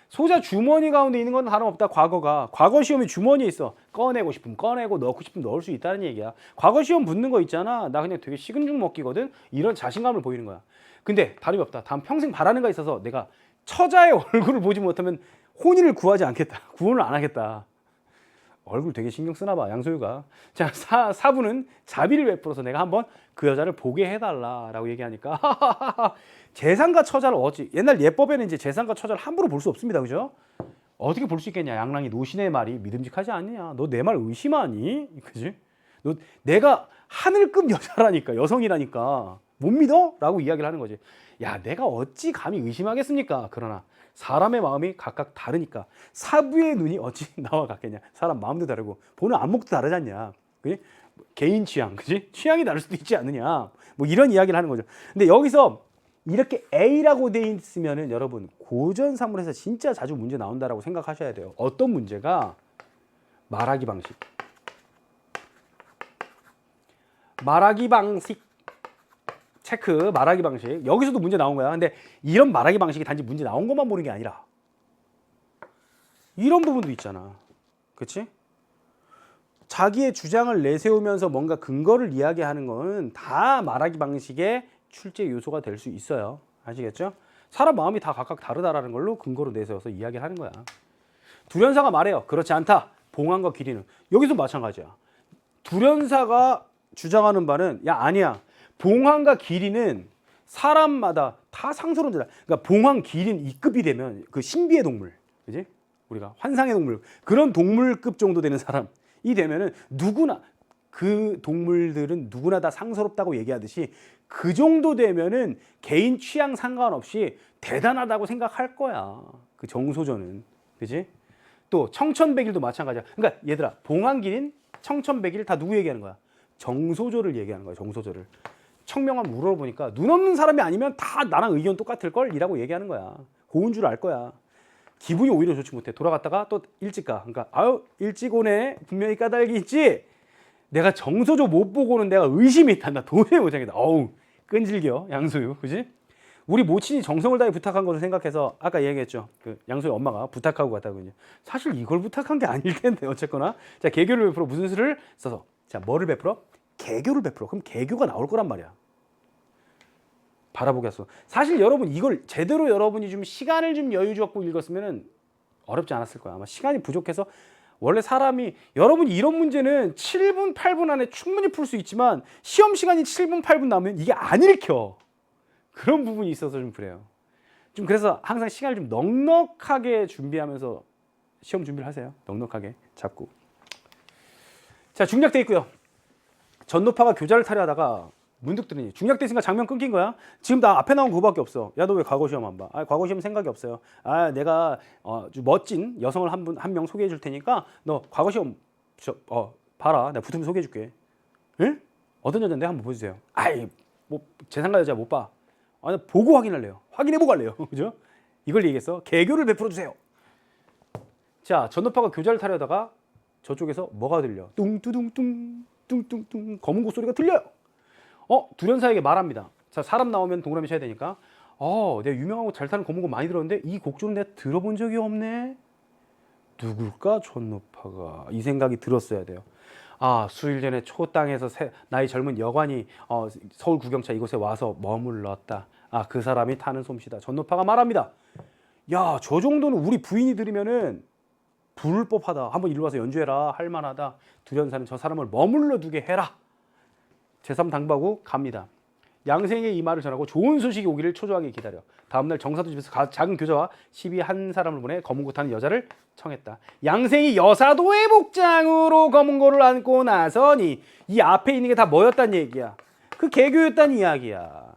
소자 주머니 가운데 있는 건 다름없다. 과거 시험에 주머니에 있어. 꺼내고 싶으면 꺼내고 넣고 싶으면 넣을 수 있다는 얘기야. 과거 시험 붙는 거 있잖아. 나 그냥 되게 식은 죽 먹기거든. 이런 자신감을 보이는 거야. 근데 다름이 없다. 다음 평생 바라는 거 있어서 내가 처자의 얼굴을 보지 못하면 혼인을 구하지 않겠다. 구원을 안 하겠다. 얼굴 되게 신경 쓰나 봐, 양소유가. 자, 사부는 자비를 베풀어서 내가 한번 그 여자를 보게 해달라라고 얘기하니까 재산과 처자를 옛날 예법에는 이제 재산과 처자를 함부로 볼 수 없습니다, 그죠? 어떻게 볼 수 있겠냐? 양랑이 노신의 말이 믿음직하지 않느냐? 너 내 말 의심하니? 그지? 너 내가 하늘급 여자라니까, 여성이라니까 못 믿어? 라고 이야기를 하는 거지. 야, 내가 어찌 감히 의심하겠습니까? 그러나 사람의 마음이 각각 다르니까 사부의 눈이 어찌 나와 같겠냐. 사람 마음도 다르고 보는 안목도 다르지 않냐. 그치? 개인 취향, 그지? 취향이 다를 수도 있지 않느냐. 뭐 이런 이야기를 하는 거죠. 근데 여기서 이렇게 A라고 돼 있으면은 여러분 고전 사물에서 진짜 자주 문제 나온다라고 생각하셔야 돼요. 어떤 문제가? 말하기 방식. 말하기 방식 체크, 말하기 방식. 여기서도 문제 나온 거야. 근데 이런 말하기 방식이 단지 문제 나온 것만 보는 게 아니라 이런 부분도 있잖아. 그치? 자기의 주장을 내세우면서 뭔가 근거를 이야기하는 건 다 말하기 방식의 출제 요소가 될 수 있어요. 아시겠죠? 사람 마음이 다 각각 다르다라는 걸로 근거로 내세워서 이야기를 하는 거야. 두련사가 말해요. 그렇지 않다. 봉황과 기린은. 여기서 마찬가지야. 두련사가 주장하는 바는 아니야. 봉황과 기린은 사람마다 다 상서론자다. 그러니까 봉황, 기린 2급이 되면 그 신비의 동물, 그지? 우리가 환상의 동물, 그런 동물급 정도 되는 사람이 되면은 누구나 그 동물들은 누구나 다 상서롭다고 얘기하듯이 그 정도 되면은 개인 취향 상관없이 대단하다고 생각할 거야. 그 정소전은, 그지? 또 청천백일도 마찬가지야. 그러니까 얘들아, 봉황, 기린, 청천백일 다 누구 얘기하는 거야? 정소조를 얘기하는 거야. 정소조를. 청명한 물어보니까 눈 없는 사람이 아니면 다 나랑 의견 똑같을 걸 이라고 얘기하는 거야. 고운 줄 알 거야. 기분이 오히려 좋지 못해. 돌아갔다가 또 일찍 가. 그러니까 일찍 오네. 분명히 까닭이 있지. 내가 정소조 못 보고는 내가 의심이 있다. 나 도저히 못 하겠다. 끈질겨 양소유, 그지? 우리 모친이 정성을 다해 부탁한 것을 생각해서 아까 얘기했죠. 그 양소유 엄마가 부탁하고 갔다고. 이제 사실 이걸 부탁한 게 아닐 텐데 어쨌거나 자, 개교를 베풀어 무슨 수를 써서 자, 뭐를 베풀어? 개교를 베풀어. 그럼 개교가 나올 거란 말이야. 바라보게 했어. 사실 여러분 이걸 제대로 여러분이 좀 시간을 좀 여유 갖고 읽었으면 어렵지 않았을 거야. 아마 시간이 부족해서 원래 사람이 여러분 이런 문제는 7분 8분 안에 충분히 풀 수 있지만 시험 시간이 7분 8분 나면 이게 안 읽혀. 그런 부분이 있어서 좀 그래요. 좀 그래서 항상 시간을 좀 넉넉하게 준비하면서 시험 준비를 하세요. 넉넉하게 잡고. 자, 중략돼 있고요. 전노파가 교자를 타려 하다가 문득 들으니 중략돼 있으니까 장면 끊긴 거야. 지금 나 앞에 나온 그거밖에 없어. 야, 너 왜 과거 시험 안 봐? 아, 과거 시험 생각이 없어요. 아, 내가 아주 멋진 여성을 한 명 소개해 줄 테니까 너 과거 시험 봐라. 내가 붙으면 소개해 줄게. 응? 어떤 여자인데 한번 보여주세요. 아이, 뭐 재산가 여자 못 봐. 아, 보고 확인할래요. 확인해보고 할래요. 그죠? 이걸 얘기했어. 개교를 베풀어 주세요. 자, 전노파가 교자를 타려다가 저쪽에서 뭐가 들려? 뚱뚜둥뚱 뚱뚱뚱 검은 고 소리가 들려요. 두련사에게 말합니다. 자, 사람 나오면 동그라미 쳐야 되니까. 내가 유명하고 잘 타는 검은 고 많이 들었는데 이 곡조는 내가 들어본 적이 없네. 누굴까? 전노파가 이 생각이 들었어야 돼요. 아, 수일 전에 초땅에서 나이 젊은 여관이 서울 구경차 이곳에 와서 머물렀다. 아, 그 사람이 타는 솜씨다. 전노파가 말합니다. 야, 저 정도는 우리 부인이 들으면은 부를 법하다. 한번 일로 와서 연주해라. 할만하다. 두련사는 저 사람을 머물러 두게 해라. 제3 당부하고 갑니다. 양생의 이 말을 전하고 좋은 소식이 오기를 초조하게 기다려. 다음날 정사도 집에서 작은 교자와 시비 한 사람을 보내 검은고 타는 여자를 청했다. 양생이 여사도의 복장으로 검은고를 안고 나서니 이 앞에 있는 게 다 뭐였단 얘기야? 그 개교였단 이야기야.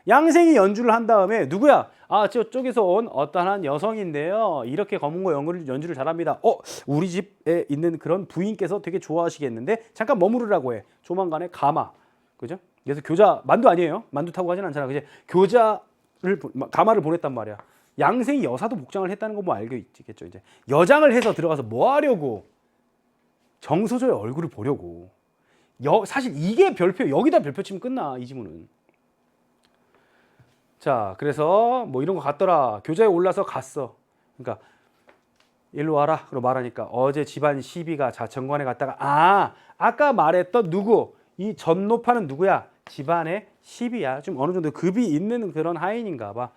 양생이 연주를 한 다음에 누구야? 아, 저쪽에서 온 어떠한 여성인데요. 이렇게 검은고 연주를 잘합니다. 우리 집에 있는 그런 부인께서 되게 좋아하시겠는데 잠깐 머무르라고 해. 조만간에 가마. 그죠? 그래서 교자 만두 아니에요. 만두 타고 가진 않잖아. 그지? 가마를 보냈단 말이야. 양생이 여사도 복장을 했다는 거 뭐 알겠죠. 이제 여장을 해서 들어가서 뭐 하려고? 정서조의 얼굴을 보려고. 사실 이게 별표. 여기다 별표 치면 끝나. 이 지문은. 자, 그래서 뭐 이런 거 같더라. 교자에 올라서 갔어. 그러니까 일로 와라. 그러고 말하니까 어제 집안 시비가 자천관에 갔다가 아까 말했던 누구? 이 전노파는 누구야? 집안의 시비야. 좀 어느 정도 급이 있는 그런 하인인가 봐.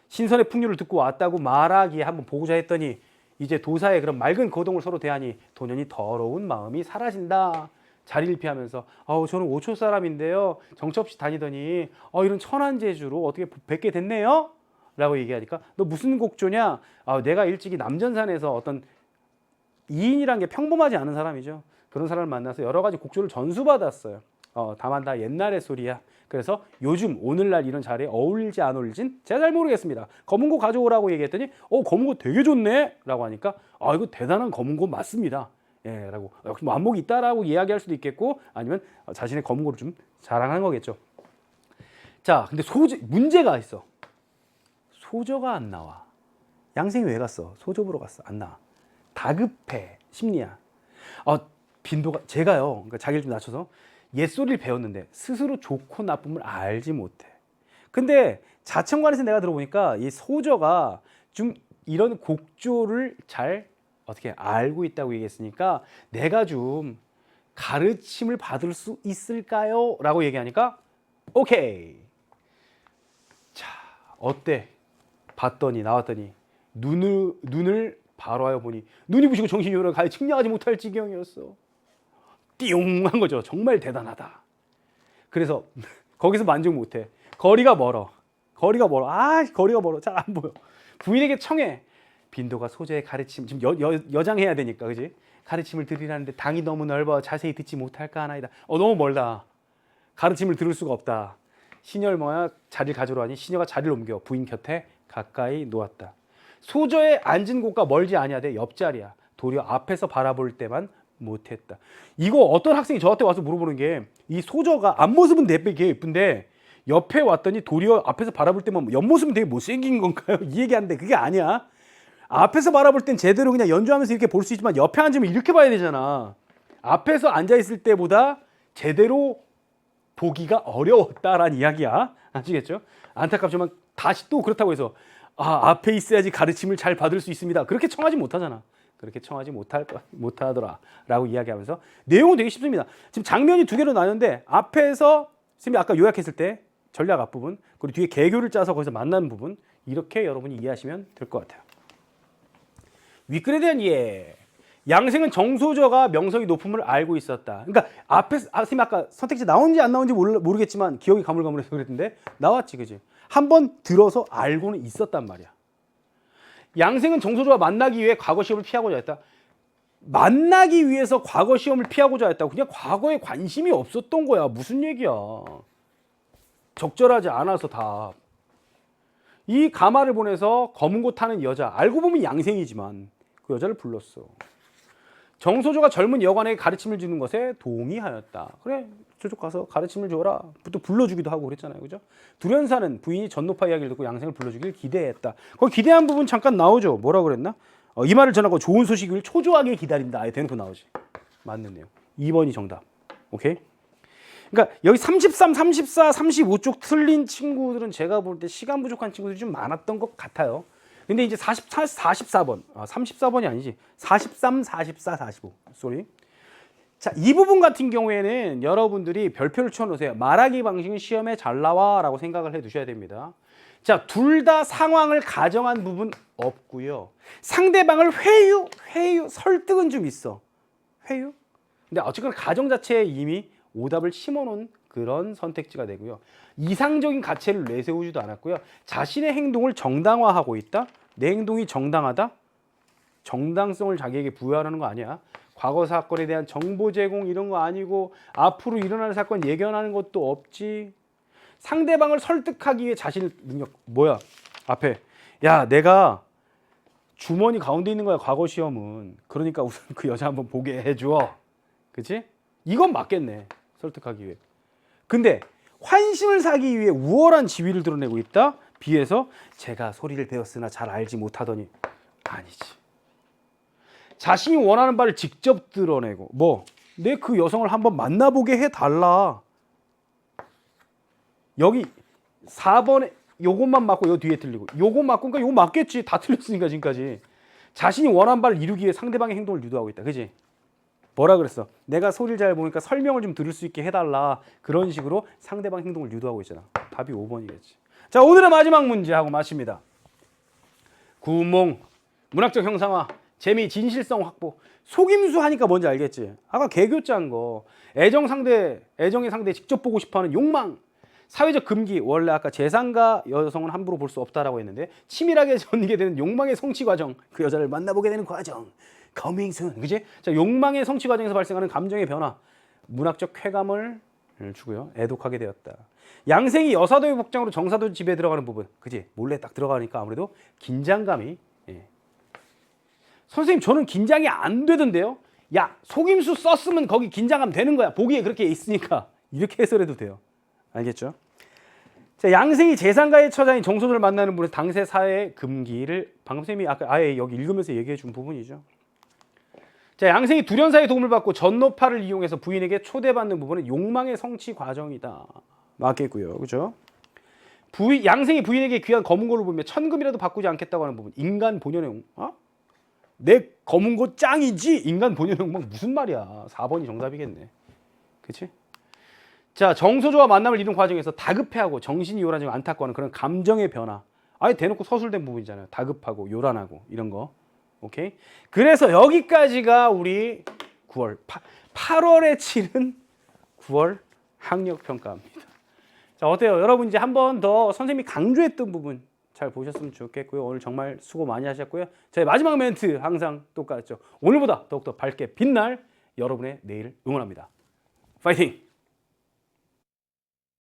신선의 풍류를 듣고 왔다고 말하기에 한번 보고자 했더니 이제 도사의 그런 맑은 거동을 서로 대하니 도년이 더러운 마음이 사라진다. 자리를 피하면서 저는 오초 사람인데요. 정처 없이 다니더니 이런 천한 재주로 어떻게 뵙게 됐네요. 라고 얘기하니까 너 무슨 곡조냐? 내가 일찍이 남전산에서 어떤 이인이란 게 평범하지 않은 사람이죠. 그런 사람을 만나서 여러 가지 곡조를 전수받았어요. 다만 다 옛날의 소리야. 그래서 요즘 오늘날 이런 자리에 어울릴지 안 어울릴진 제가 잘 모르겠습니다. 검은고 가져오라고 얘기했더니 검은고 되게 좋네 라고 하니까 이거 대단한 검은고 맞습니다. 예, 라고 역시 뭐 안목이 있다라고 이야기할 수도 있겠고 아니면 자신의 검은고를 좀 자랑하는 거겠죠. 자, 근데 문제가 있어. 소저가 안 나와. 양생이 왜 갔어? 소저 보러 갔어. 안 나와. 다급해. 심리야. 빈도가 제가요. 그러니까 자기를 좀 낮춰서 옛소리를 배웠는데 스스로 좋고 나쁨을 알지 못해. 근데 자천관에서 내가 들어보니까 이 소저가 좀 이런 곡조를 잘 어떻게 알고 있다고 얘기했으니까 내가 좀 가르침을 받을 수 있을까요? 라고 얘기하니까 오케이. 자, 어때? 봤더니 나왔더니 눈을 바로 하여 보니 눈이 부시고 정신이 돌아 가히 측량하지 못할 지경이었어. 띠용 한 거죠. 정말 대단하다. 그래서 거기서 만족 못해. 거리가 멀어. 거리가 멀어. 잘 안 보여. 부인에게 청해. 빈도가 소저의 가르침 지금 여장해야 되니까 그지? 가르침을 들으라는데 당이 너무 넓어 자세히 듣지 못할까 하나이다. 너무 멀다. 가르침을 들을 수가 없다. 시녀를 자리를 가져오라 하니 시녀가 자리를 옮겨 부인 곁에 가까이 놓았다. 소저의 앉은 곳과 멀지 아니하되 옆자리야. 도리어 앞에서 바라볼 때만 못했다. 이거 어떤 학생이 저한테 와서 물어보는 게 이 소저가 앞모습은 되게 예쁜데 옆에 왔더니 도리어 앞에서 바라볼 때만 옆모습은 되게 못생긴 건가요? 이 얘기하는데 그게 아니야. 앞에서 바라볼 땐 제대로 그냥 연주하면서 이렇게 볼 수 있지만 옆에 앉으면 이렇게 봐야 되잖아. 앞에서 앉아있을 때보다 제대로 보기가 어려웠다라는 이야기야. 아시겠죠? 안타깝지만 다시 또 그렇다고 해서 앞에 있어야지 가르침을 잘 받을 수 있습니다. 그렇게 청하지 못하잖아. 그렇게 청하지 못하더라라고 이야기하면서 내용은 되게 쉽습니다. 지금 장면이 두 개로 나뉘는데 앞에서 선생님이 아까 요약했을 때 전략 앞부분 그리고 뒤에 개교를 짜서 거기서 만나는 부분 이렇게 여러분이 이해하시면 될 것 같아요. 윗글에 대한 이해. 양생은 정소저가 명성이 높음을 알고 있었다. 그러니까 앞에 선생님 아까 선택지 나온지 안 나온지 모르겠지만 기억이 가물가물해서 그랬는데 나왔지, 그지? 한번 들어서 알고는 있었단 말이야. 양생은 정소저와 만나기 위해 과거 시험을 피하고자 했다. 만나기 위해서 과거 시험을 피하고자 했다. 그냥 과거에 관심이 없었던 거야. 무슨 얘기야? 적절하지 않아서 답. 이 가마를 보내서 검은 곳 타는 여자. 알고 보면 양생이지만 그 여자를 불렀어. 정소조가 젊은 여관에게 가르침을 주는 것에 동의하였다. 그래, 저쪽 가서 가르침을 줘라. 또 불러주기도 하고 그랬잖아요, 그죠? 두련사는 부인이 전노파 이야기를 듣고 양생을 불러주길 기대했다. 거기 기대한 부분 잠깐 나오죠. 뭐라 그랬나? 이 말을 전하고 좋은 소식을 초조하게 기다린다. 아예 대놓고 나오지. 맞는 내용. 2번이 정답. 오케이? 그러니까 여기 33, 34, 35쪽 틀린 친구들은 제가 볼 때 시간 부족한 친구들이 좀 많았던 것 같아요. 근데 이제 44번, 34번이 아니지. 43, 44, 45. 쏘리. 자, 이 부분 같은 경우에는 여러분들이 별표를 쳐놓으세요. 말하기 방식은 시험에 잘 나와라고 생각을 해 두셔야 됩니다. 자, 둘 다 상황을 가정한 부분 없고요. 상대방을 회유, 설득은 좀 있어. 회유? 근데 어쨌거나 가정 자체에 이미 오답을 심어놓은 그런 선택지가 되고요. 이상적인 가치를 내세우지도 않았고요. 자신의 행동을 정당화하고 있다. 내 행동이 정당하다. 정당성을 자기에게 부여하는 거 아니야. 과거 사건에 대한 정보 제공 이런 거 아니고 앞으로 일어날 사건 예견하는 것도 없지. 상대방을 설득하기 위해 자신의 능력 뭐야? 앞에 야 내가 주머니 가운데 있는 거야 과거 시험은. 그러니까 우선 그 여자 한번 보게 해줘. 그치? 이건 맞겠네. 설득하기 위해. 근데 환심을 사기 위해 우월한 지위를 드러내고 있다. B에서 제가 소리를 배웠으나 잘 알지 못하더니 아니지. 자신이 원하는 바를 직접 드러내고 뭐 내 그 여성을 한번 만나보게 해달라. 여기 4번에 요것만 맞고 요 뒤에 틀리고 요거 맞고 그러니까 요거 맞겠지. 다 틀렸으니까 지금까지. 자신이 원하는 바를 이루기 위해 상대방의 행동을 유도하고 있다. 그지? 뭐라 그랬어? 내가 소리를 잘 보니까 설명을 좀 들을 수 있게 해달라. 그런 식으로 상대방 행동을 유도하고 있잖아. 답이 5번이겠지. 자, 오늘의 마지막 문제하고 마칩니다. 구몽, 문학적 형상화, 재미, 진실성 확보. 속임수 하니까 뭔지 알겠지? 아까 개교 짠 거. 애정의 상대 직접 보고 싶어하는 욕망. 사회적 금기. 원래 아까 재산가 여성은 함부로 볼 수 없다라고 했는데 치밀하게 전개되는 욕망의 성취 과정. 그 여자를 만나보게 되는 과정. 커밍순, 그지? 자, 욕망의 성취 과정에서 발생하는 감정의 변화, 문학적 쾌감을 주고요. 애독하게 되었다. 양생이 여사도의 복장으로 정사도 집에 들어가는 부분, 그지? 몰래 딱 들어가니까 아무래도 긴장감이. 예. 선생님, 저는 긴장이 안 되던데요. 야, 속임수 썼으면 거기 긴장감 되는 거야. 보기에 그렇게 있으니까 이렇게 해설해도 돼요. 알겠죠? 자, 양생이 재산가의 처자인 정소를 만나는 분은 당세 사회의 금기를 방금 쌤이 아까 아예 여기 읽으면서 얘기해 준 부분이죠. 자, 양생이 두련사의 도움을 받고 전노파를 이용해서 부인에게 초대받는 부분은 욕망의 성취 과정이다. 맞겠고요. 그죠? 양생이 부인에게 귀한 검은 고를 보며 천금이라도 바꾸지 않겠다고 하는 부분. 인간 본연의 욕망. 어? 내 검은 고 짱이지? 인간 본연의 욕망 무슨 말이야. 4번이 정답이겠네. 그치? 자, 정소조와 만남을 이룬 과정에서 다급해하고 정신이 요란하지 않다고 그런 감정의 변화. 아예 대놓고 서술된 부분이잖아요. 다급하고 요란하고 이런 거. 오케이? 그래서 여기까지가 우리 9월 8월에 치른 9월 학력평가입니다. 자, 어때요? 여러분 이제 한 번 더 선생님이 강조했던 부분 잘 보셨으면 좋겠고요. 오늘 정말 수고 많이 하셨고요. 저희 마지막 멘트 항상 똑같죠. 오늘보다 더욱더 밝게 빛날 여러분의 내일을 응원합니다. 파이팅!